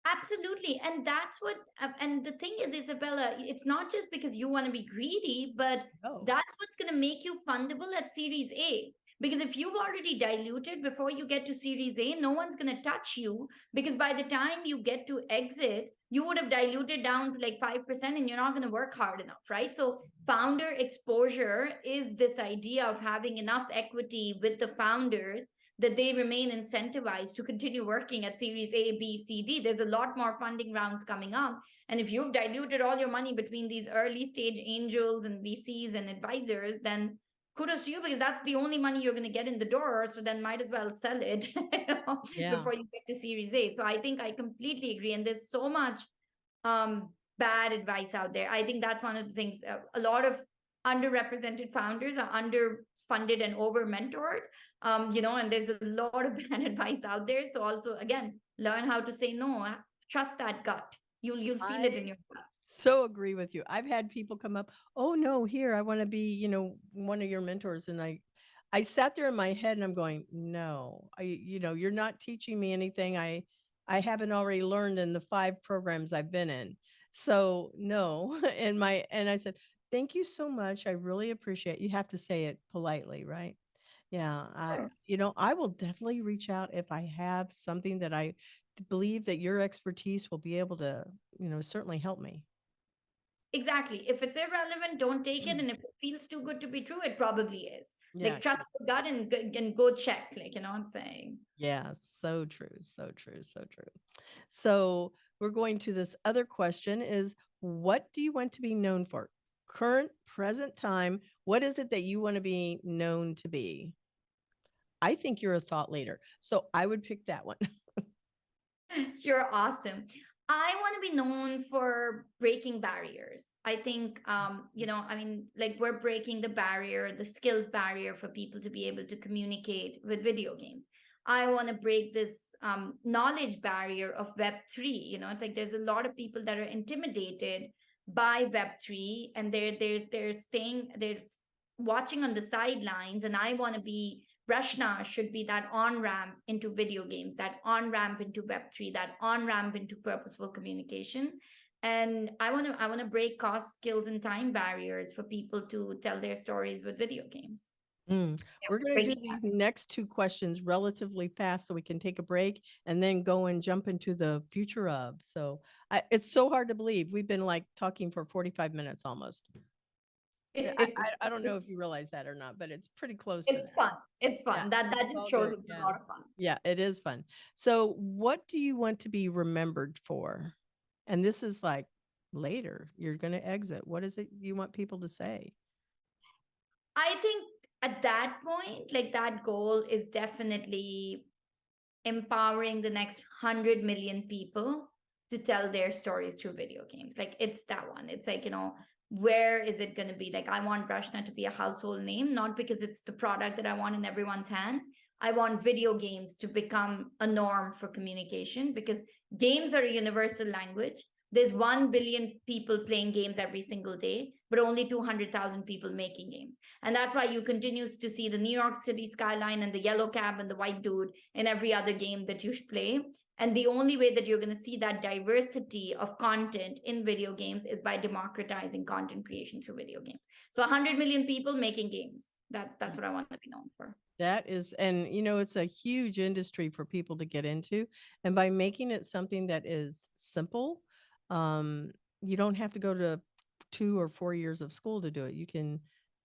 Absolutely. And that's what, and the thing is, Isabella, it's not just because you want to be greedy, but oh, that's what's going to make you fundable at Series A. Because if you've already diluted before you get to Series A, no one's going to touch you, because by the time you get to exit, you would have diluted down to like 5% and you're not going to work hard enough, right? So, founder exposure is this idea of having enough equity with the founders that they remain incentivized to continue working at Series A, B, C, D. There's a lot more funding rounds coming up. And if you've diluted all your money between these early stage angels and VCs and advisors, then kudos to you, because that's the only money you're going to get in the door. So then might as well sell it yeah. before you get to Series A. So I think I completely agree. And there's so much bad advice out there. I think that's one of the things. A lot of underrepresented founders are underfunded and over mentored. You know, and there's a lot of bad advice out there. So also, again, learn how to say no. Trust that gut. You'll feel it in I your gut. so agree with you. I've had people come up, "Oh no, here, I want to be, one of your mentors." And I sat there in my head and I'm going, "No, you're not teaching me anything. I haven't already learned in the 5 programs I've been in. So, no. And I said, "Thank you so much. I really appreciate." You have to say it politely, right? Yeah, Sure. I will definitely reach out if I have something that I believe that your expertise will be able to, certainly help me. Exactly. If it's irrelevant, don't take it. Mm. And if it feels too good to be true, it probably is. Yeah, Like, trust your gut and go check. Like, you know what I'm saying? yeah, so true, so true, so true. So we're going to this other question is what do you want to be known for? Current, present time, what is it that you want to be known to be? I think you're a thought leader. So I would pick that one. You're awesome. I want to be known for breaking barriers. I think, I mean, like we're breaking the barrier, the skills barrier for people to be able to communicate with video games. I want to break this knowledge barrier of Web3. You know, it's like there's a lot of people that are intimidated by Web3, and they're watching on the sidelines. And I want to be Rashna should be that on ramp into video games, that on ramp into Web3, that on ramp into purposeful communication. And I want to break cost, skills, and time barriers for people to tell their stories with video games. Mm. Yeah, We're going to do breaking these next 2 questions relatively fast so we can take a break and then go and jump into the future of. So it's so hard to believe. We've been like talking for 45 minutes almost. Yeah, that. I don't know if you realize that or not, but it's pretty close to It's that. fun. It's Yeah, fun. That it's just all shows good. it's a Yeah. lot of fun. Yeah, it is fun. So, what do you want to be remembered for? And this is like later, you're going to exit. What is it you want people to say? I think at that point, like that goal is definitely empowering the next 100 million people to tell their stories through video games. Like it's that one. It's like, where is it going to be? Like I want Rashna to be a household name, not because it's the product that I want in everyone's hands. I want video games to become a norm for communication because games are a universal language. There's 1 billion people playing games every single day, but only 200,000 people making games. And that's why you continue to see the New York City skyline and the yellow cab and the white dude in every other game that you play. And the only way that you're going to see that diversity of content in video games is by democratizing content creation through video games. So 100 million people making games. That's what I want to be known for. That is, and it's a huge industry for people to get into. And by making it something that is simple, you don't have to go to 2 or 4 years of school to do it.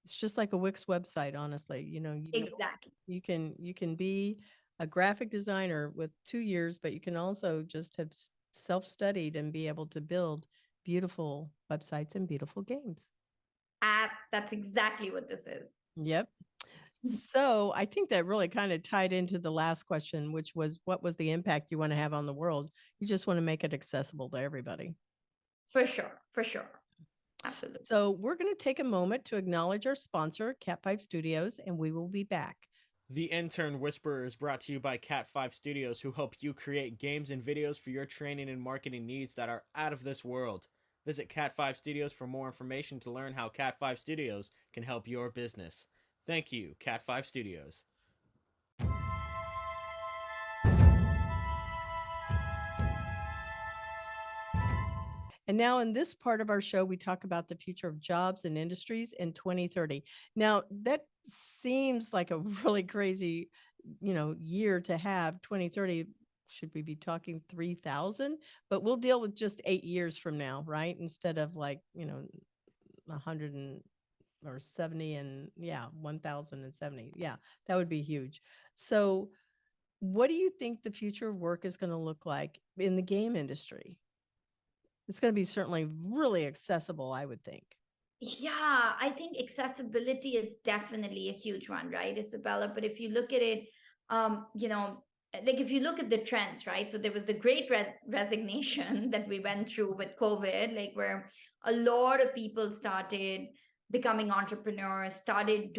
It's just like a Wix website, honestly. Exactly. You can be a graphic designer with 2 years, but you can also just have self-studied and be able to build beautiful websites and beautiful games. That's exactly what this is. Yep. So I think that really kind of tied into the last question, which was what was the impact you want to have on the world? You just want to make it accessible to everybody. For sure. For sure. Absolutely. So we're going to take a moment to acknowledge our sponsor, Cat5 Studios, and we will be back. The Intern Whisperer is brought to you by Cat5 Studios, who help you create games and videos for your training and marketing needs that are out of this world. Visit Cat5 Studios for more information to learn how Cat5 Studios can help your business. Thank you, Cat5 Studios. And now, in this part of our show, we talk about the future of jobs and industries in 2030. Now, that seems like a really crazy, year to have 2030. Should we be talking 3,000? But we'll deal with just 8 years from now, right? Instead of like, 100 or 70 and 1,070. Yeah, that would be huge. So, what do you think the future of work is going to look like in the game industry? It's going to be certainly really accessible, I would think. Yeah, I think accessibility is definitely a huge one, right, Isabella? But if you look at it, like if you look at the trends, right? So there was the great resignation that we went through with COVID, like where a lot of people started becoming entrepreneurs, started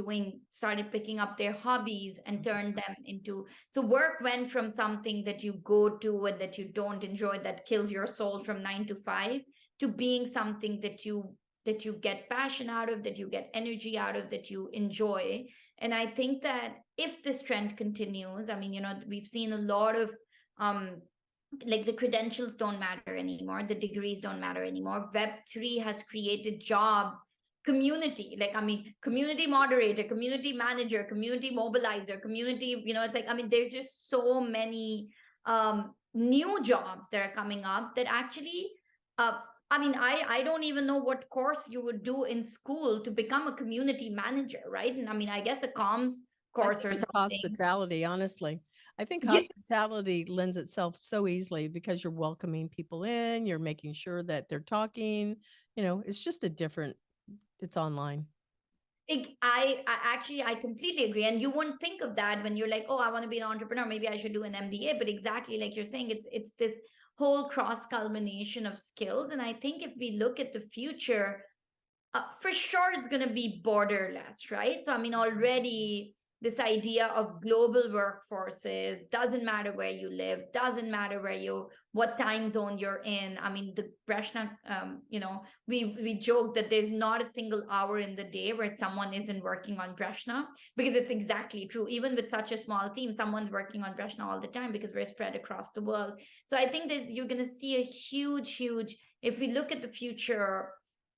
picking up their hobbies and turned them into. So work went from something that you go to and that you don't enjoy, that kills your soul from 9 to 5, to being something that you get passion out of, that you get energy out of, that you enjoy. And I think that if this trend continues, I mean, we've seen a lot of like the credentials don't matter anymore, the degrees don't matter anymore. Web3 has created jobs, community, like I mean, community moderator, community manager, community mobilizer, community, it's like, I mean, there's just so many new jobs that are coming up that actually uh, I mean, I don't even know what course you would do in school to become a community manager, right? And I mean, I guess a comms I course think or it's something. hospitality, honestly. I think Yeah. hospitality lends itself so easily because you're welcoming people in, you're making sure that they're talking, it's just a different it's online. I actually I completely agree, and you wouldn't think of that when you're like, oh, I want to be an entrepreneur. Maybe I should do an MBA. But exactly like you're saying, it's this whole cross culmination of skills. And I think if we look at the future, for sure it's going to be borderless, right? So I mean, already this idea of global workforces, doesn't matter where you live, doesn't matter what time zone you're in. I mean, the Breshna, we joke that there's not a single hour in the day where someone isn't working on Breshna, because it's exactly true. Even with such a small team, someone's working on Breshna all the time because we're spread across the world. So I think you're going to see a huge, if we look at the future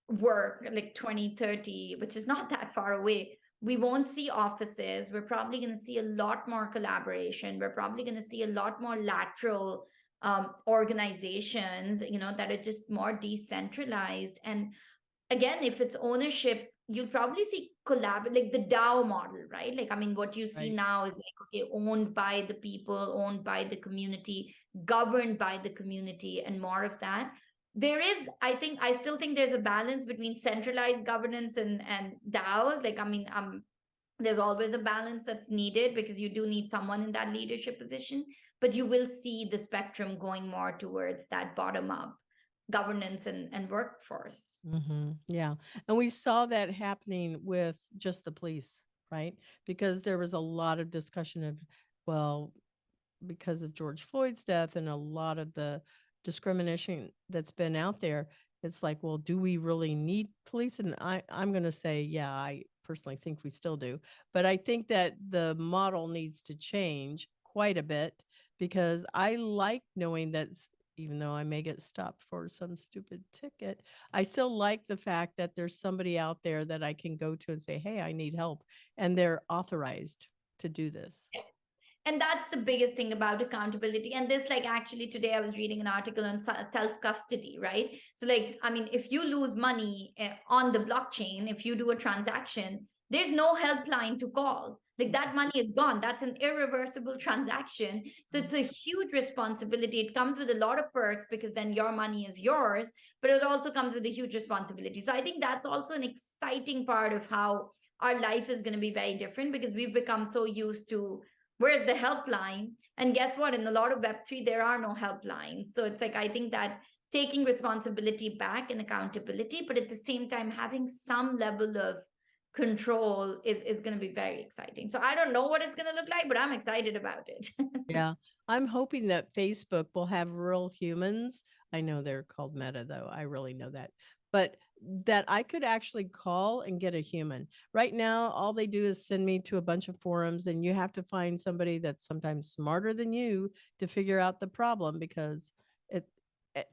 work like 2030, which is not that far away, we won't see offices. We're probably going to see a lot more collaboration. We're probably going to see a lot more lateral organizations, that are just more decentralized. And again, if it's ownership, you'll probably see like the DAO model, right? Like, I mean, what you see Right. now is like, okay, owned by the people, owned by the community, governed by the community, and more of that. There is, I still think there's a balance between centralized governance and DAOs. Like, I mean, there's always a balance that's needed because you do need someone in that leadership position, but you will see the spectrum going more towards that bottom up governance and workforce. Yeah. And we saw that happening with just the police, right? Because there was a lot of discussion of, well, because of George Floyd's death and a lot of the discrimination that's been out there, it's like, well, do we really need police? And I'm going to say, yeah, I personally think we still do. But I think that the model needs to change quite a bit because I like knowing that even though I may get stopped for some stupid ticket, I still like the fact that there's somebody out there that I can go to and say, hey, I need help. And they're authorized to do this. And that's the biggest thing about accountability. And this, like, actually today I was reading an article on self custody, right? So like, I mean, if you lose money on the blockchain, if you do a transaction, there's no helpline to call. Like, that money is gone. That's an irreversible transaction. So it's a huge responsibility. It comes with a lot of perks because then your money is yours, but it also comes with a huge responsibility. So I think that's also an exciting part of how our life is going to be very different, because we've become so used to, where's the helpline? And guess what? In a lot of Web3, there are no helplines. So it's like, I think that taking responsibility back and accountability, but at the same time, having some level of control is going to be very exciting. So I don't know what it's going to look like, but I'm excited about it. Yeah. I'm hoping that Facebook will have real humans. I know they're called Meta, though. I really know that. But that I could actually call and get a human. Right now, all they do is send me to a bunch of forums, and you have to find somebody that's sometimes smarter than you to figure out the problem because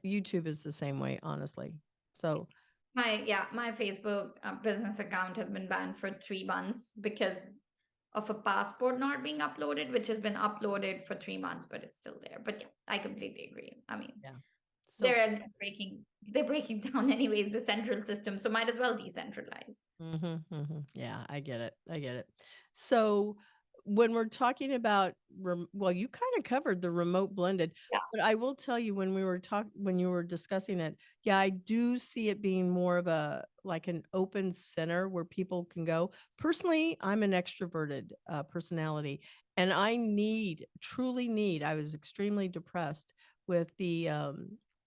YouTube is the same way, honestly. So, My Facebook business account has been banned for 3 months because of a passport not being uploaded, which has been uploaded for 3 months, but it's still there. But yeah, I completely agree. I mean, yeah. So they're breaking down anyways, the central system, so might as well decentralize. Yeah, I get it. I get it. So when we're talking about, well, you kind of covered the remote blended, Yeah. but I will tell you when you were discussing it, yeah, I do see it being more of a like an open center where people can go. Personally, I'm an extroverted personality, and truly need. I was extremely depressed with the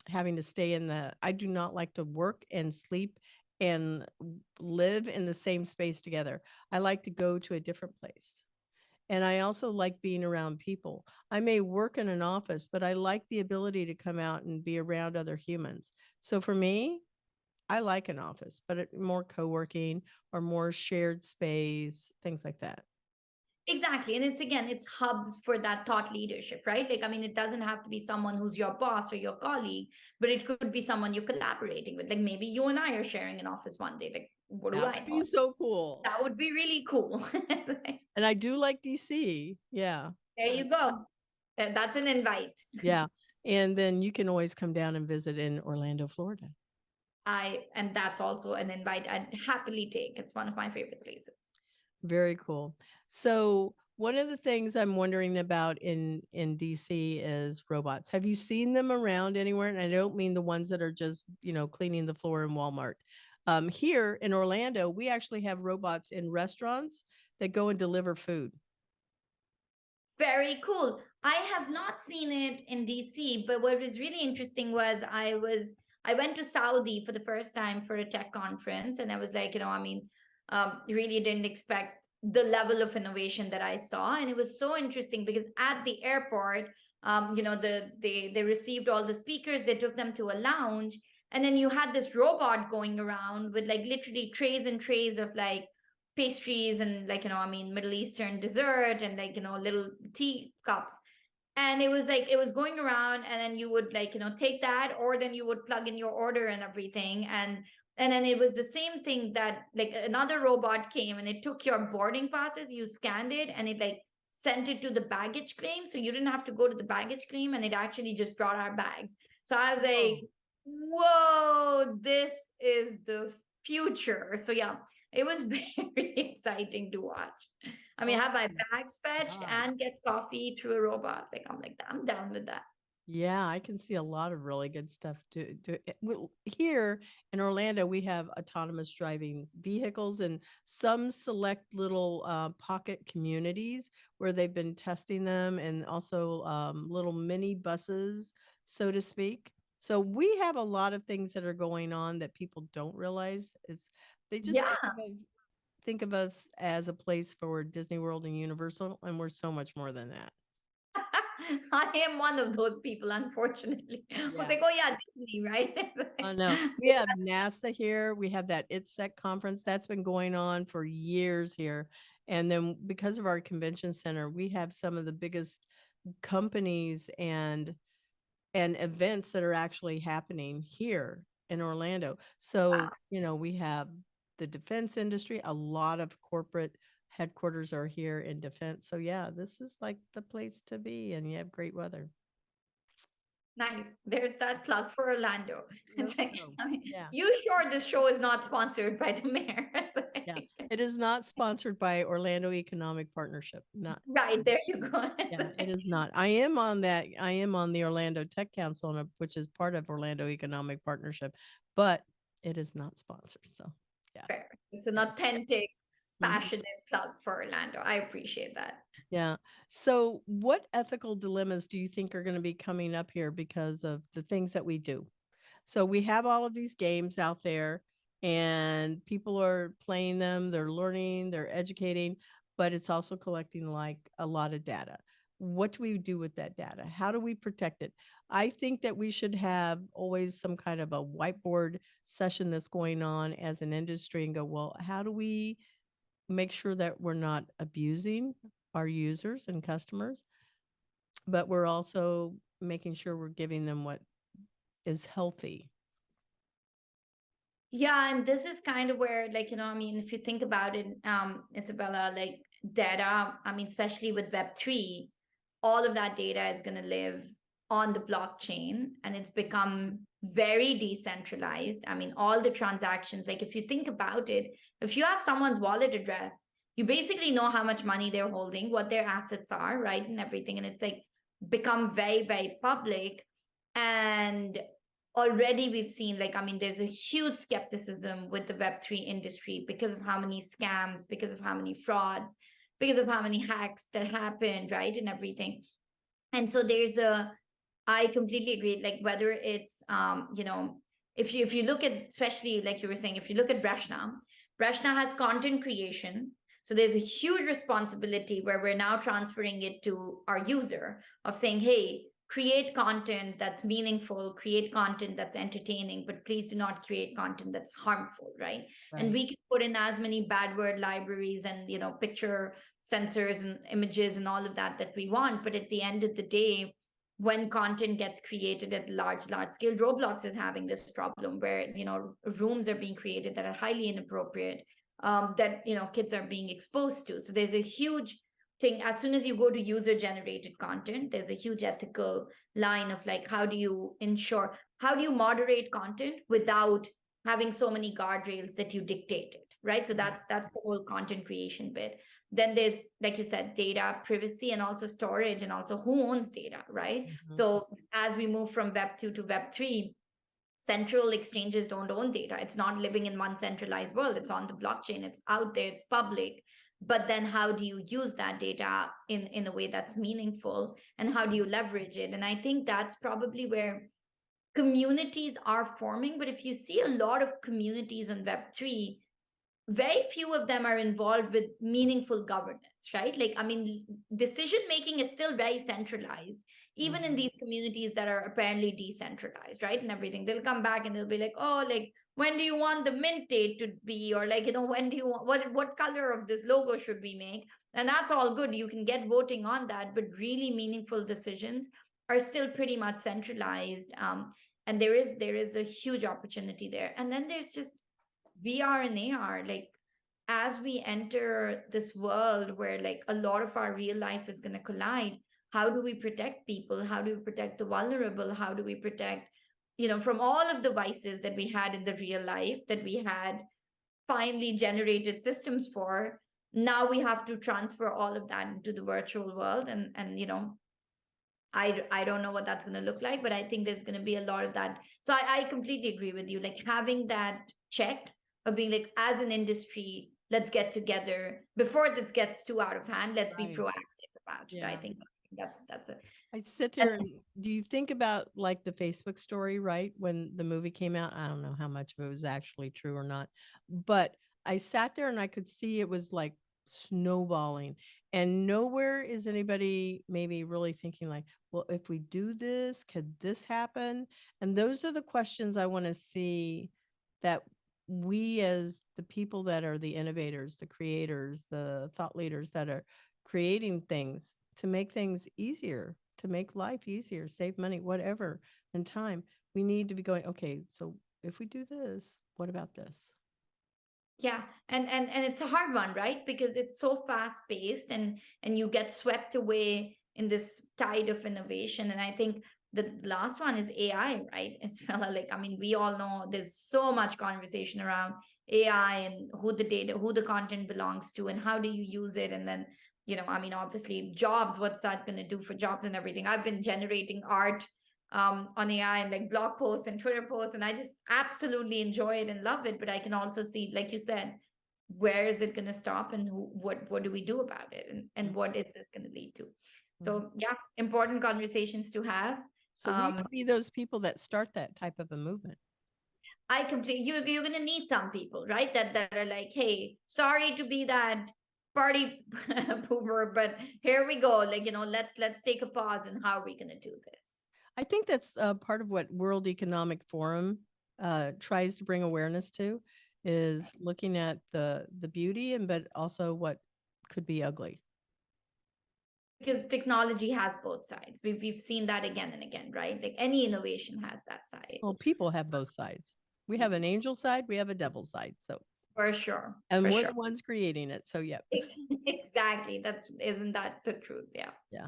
having to stay in the. I do not like to work and sleep and live in the same space together. I like to go to a different place. And I also like being around people. I may work in an office, but I like the ability to come out and be around other humans. So for me, I like an office, but more co working or more shared space, things like that. Exactly. And it's again, it's hubs for that thought leadership, right? Like, I mean, it doesn't have to be someone who's your boss or your colleague, but it could be someone you're collaborating with. Like maybe you and I are sharing an office one day. Like, what do That I would know? be so cool. That would be really cool. And I do like DC. Yeah. There you go. That's an invite. Yeah. And then you can always come down and visit in Orlando, Florida. And that's also an invite I'd happily take. It's one of my favorite places. Very cool. So one of the things I'm wondering about in DC is robots. Have you seen them around anywhere? And I don't mean the ones that are just, cleaning the floor in Walmart. Here in Orlando, we actually have robots in restaurants that go and deliver food. Very cool. I have not seen it in DC, but what was really interesting was I went to Saudi for the first time for a tech conference, and I was like, I mean, really didn't expect the level of innovation that I saw, and it was so interesting because at the airport, they received all the speakers, they took them to a lounge, and then you had this robot going around with like literally trays and trays of like pastries and like I mean Middle Eastern dessert and like little tea cups, and it was like it was going around, and then you would like take that, or then you would plug in your order and everything, and then it was the same thing that like another robot came and it took your boarding passes, you scanned it, and it like sent it to the baggage claim, so you didn't have to go to the baggage claim, and it actually just brought our bags. So I was like, whoa, this is the future. So yeah, it was very exciting to watch. I mean, have my bags fetched God. and get coffee through a robot. Like I'm down with that. Yeah, I can see a lot of really good stuff here in Orlando. We have autonomous driving vehicles and some select little pocket communities where they've been testing them, and also little mini buses, so to speak. So we have a lot of things that are going on that people don't realize is they just Yeah. think of us as a place for Disney World and Universal, and we're so much more than that. I am one of those people, unfortunately. I was Yeah. like, oh yeah, Disney, right? I know. We have NASA here. We have that ITSEC conference that's been going on for years here. And then because of our convention center, we have some of the biggest companies and events that are actually happening here in Orlando. So, we have the defense industry, a lot of corporate headquarters are here in defense. So yeah, this is like the place to be, and you have great weather. Nice. There's that plug for Orlando. It's like, Yeah. you sure this show is not sponsored by the mayor? Yeah. It is not sponsored by Orlando Economic Partnership. Not Right, there you go. Yeah, it is not. I am on that. I am on the Orlando Tech Council, which is part of Orlando Economic Partnership, but it is not sponsored. So yeah. Fair. It's an authentic, Mhm. passionate plug for Orlando. I appreciate that. Yeah. So what ethical dilemmas do you think are going to be coming up here because of the things that we do? So we have all of these games out there and people are playing them, they're learning, they're educating, but it's also collecting like a lot of data. What do we do with that data? How do we protect it? I think that we should have always some kind of a whiteboard session that's going on as an industry and go, well, how do we make sure that we're not abusing our users and customers, but we're also making sure we're giving them what is healthy. Yeah, and this is kind of where, like, I mean, if you think about it, Isabella, like data, I mean, especially with Web3, all of that data is going to live on the blockchain, and it's become very decentralized. I mean, all the transactions, like if you think about it, if you have someone's wallet address, you basically know how much money they're holding, what their assets are, right? And everything. And it's like become very, very public. And already we've seen, like, I mean, there's a huge skepticism with the Web3 industry because of how many scams, because of how many frauds, because of how many hacks that happened, right? And everything. And so I completely agree. Like whether it's, if you look at, especially like you were saying, if you look at Brashna has content creation. So there's a huge responsibility where we're now transferring it to our user of saying, hey, create content that's meaningful, create content that's entertaining, but please do not create content that's harmful, right? And Right. we can put in as many bad word libraries and, picture sensors and images and all of that we want, but at the end of the day, when content gets created at large scale, Roblox is having this problem where, rooms are being created that are highly inappropriate, that, kids are being exposed to. So there's a huge thing. As soon as you go to user generated content, there's a huge ethical line of like, how do you moderate content without having so many guardrails that you dictate it, right? So that's the whole content creation bit. Then there's, like you said, data privacy and also storage, and also who owns data, right? Mhm. So as we move from web 2 to web 3, central exchanges don't own data. It's not living in one centralized world. It's on the blockchain, it's out there, it's public. But then how do you use that data in a way that's meaningful, and how do you leverage it? And I think that's probably where communities are forming. But if you see a lot of communities on web 3, very few of them are involved with meaningful governance, right? Like, I mean, decision making is still very centralized, even in Mhm. these communities that are apparently decentralized, right? And everything. They'll come back and they'll be like, oh, like, when do you want the mint date to be? Or like, when do you want, what color of this logo should we make? And that's all good. You can get voting on that, but really meaningful decisions are still pretty much centralized. And there is a huge opportunity there. And then there's just VR and AR, like, as we enter this world where like a lot of our real life is going to collide, how do we protect people? How do we protect the vulnerable? How do we protect, from all of the vices that we had in the real life, that we had finely generated systems for? Now we have to transfer all of that into the virtual world. And I don't know what that's going to look like, but I think there's going to be a lot of that. So I completely agree with you. Like, having that check of being like, as an industry, let's get together before this gets too out of hand. Let's be Right. proactive about it. I Yeah. think that's it. I sit And there and do you think about like the Facebook story, right? When the movie came out, I don't know how much of it was actually true or not, but I sat there and I could see it was like snowballing. And nowhere is anybody maybe really thinking like, well, if we do this, could this happen? And those are the questions I want to see that we as the people that are the innovators, the creators, the thought leaders that are creating things to make things easier, to make life easier, save money, whatever, and time. We need to be going, okay, so if we do this, what about this? yeah, and it's a hard one, right? Because it's so fast paced, and you get swept away in this tide of innovation. And I think the last one is AI, right? As well, like, I mean, we all know there's so much conversation around AI and who the content belongs to, and how do you use it. And then, I mean, obviously jobs, what's that going to do for jobs and everything? I've been generating art on AI and like blog posts and Twitter posts, and I just absolutely enjoy it and love it. But I can also see, like you said, where is it going to stop, and what do we do about it, and what is this going to lead to? Mhm. So yeah, important conversations to have. So we Um, could be those people that start that type of a movement. I completely, you're going to need some people, right? That are like, hey, sorry to be that party pooper, but here we go. Like, let's take a pause, and how are we going to do this? I think that's part of what World Economic Forum tries to bring awareness to is looking at the beauty and but also what could be ugly. Because technology has both sides. We've seen that again and again, right? Like, any innovation has that side. Well, people have both sides. We have an angel side, we have a devil side. So, For sure, and for we're sure. the ones creating it. So, yep. Exactly. Isn't that the truth? Yeah. Yeah.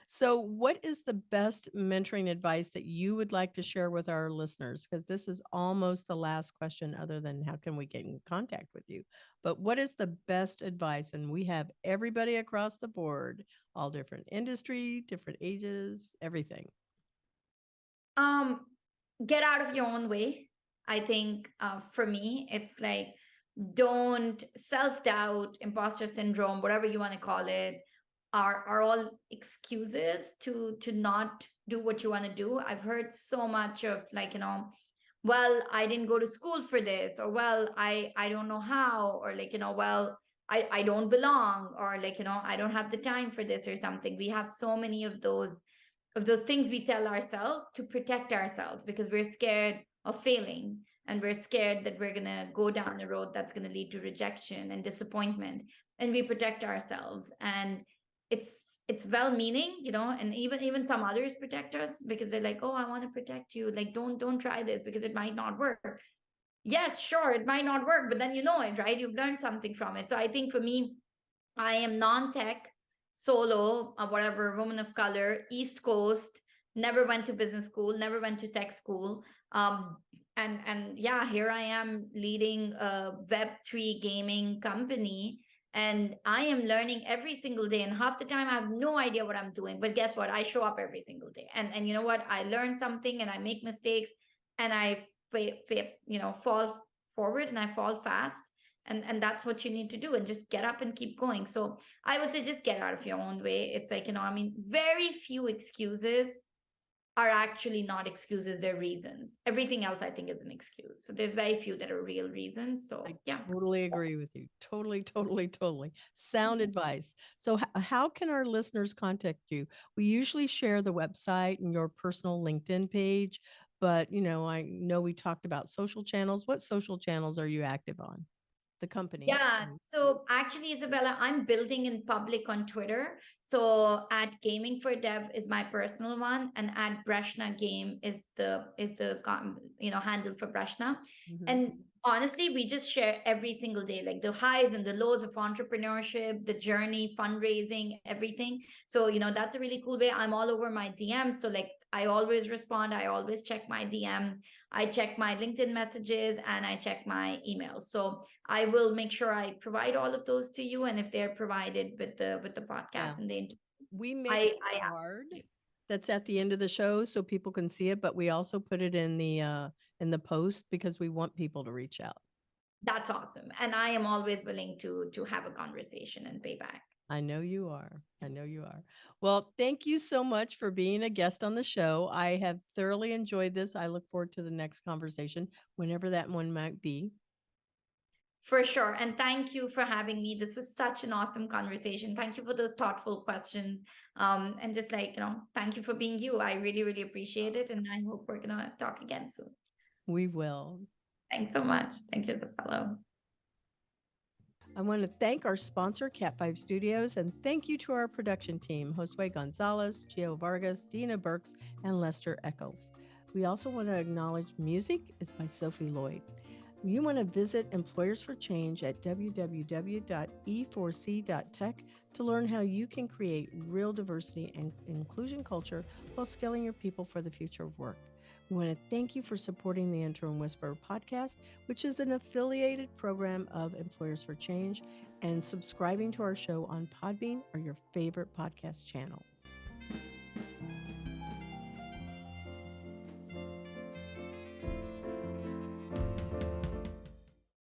So, what is the best mentoring advice that you would like to share with our listeners? Because this is almost the last question, other than how can we get in contact with you? But what is the best advice? And we have everybody across the board, all different industry, different ages, everything. Um, get out of your own way. I think for me, it's like, don't self-doubt, imposter syndrome, whatever you want to call it, are all excuses to not do what you want to do. I've heard so much of like, well, I didn't go to school for this, or well, I don't know how, or like, well, I don't belong, or like, I don't have the time for this or something. We have so many of those those things we tell ourselves to protect ourselves, because we're scared of failing, and we're scared that we're going to go down a road that's going to lead to rejection and disappointment, and we protect ourselves. And it's well meaning, and even some others protect us because they're like, oh, I want to protect you, like don't try this because it might not work. Yes, sure, it might not work, but then you know it, right? You've learned something from it. So I think for me, I am non-tech, solo, whatever, woman of color, East Coast, never went to business school, never went to tech school. And yeah, here I am leading a Web3 gaming company. And I am learning every single day. And half the time I have no idea what I'm doing. But guess what? I show up every single day. And you know what? I learn something and I make mistakes and I fall forward and I fall fast, and that's what you need to do, and just get up and keep going. So I would say just get out of your own way. It's like, I mean, very few excuses are actually not excuses, they're reasons. Everything else I think is an excuse. So there's very few that are real reasons. So I yeah. totally agree with you. Totally, totally, totally. Sound advice. So, how can our listeners contact you? We usually share the website and your personal LinkedIn page, but I know we talked about social channels. What social channels are you active on? The company. Yeah, so actually, Isabella, I'm building in public on Twitter. So at Gaming for Dev is my personal one, and at Breshna Game is the handle for Breshna. Mhm. And honestly, we just share every single day, like the highs and the lows of entrepreneurship, the journey, fundraising, everything. So that's a really cool way. I'm all over my DMs, so like I always respond. I always check my DMs. I check my LinkedIn messages and I check my emails. So I will make sure I provide all of those to you, and if they're provided with the Yeah. podcast and the interview, We make I a card absolutely. that's at the end of the show so people can see it, but we also put it in the post because we want people to reach out. That's awesome, and I am always willing to have a conversation and pay back. I know you are. I know you are. Well, thank you so much for being a guest on the show. I have thoroughly enjoyed this. I look forward to the next conversation, whenever that one might be. For sure, and thank you for having me. This was such an awesome conversation. Thank you for those thoughtful questions, and just like thank you for being you. I really really appreciate it, and I hope we're gonna talk again soon. We will. Thanks so much. Thank you, Isabella. I want to thank our sponsor, Cat5 Studios, and thank you to our production team, Josue Gonzalez, Gio Vargas, Dina Burks, and Lester Eccles. We also want to acknowledge music is by Sophie Lloyd. You want to visit Employers for Change at www.e4c.tech to learn how you can create real diversity and inclusion culture while scaling your people for the future of work. We want to thank you for supporting the Intern Whisperer podcast, which is an affiliated program of Employers for Change, and subscribing to our show on Podbean or your favorite podcast channel.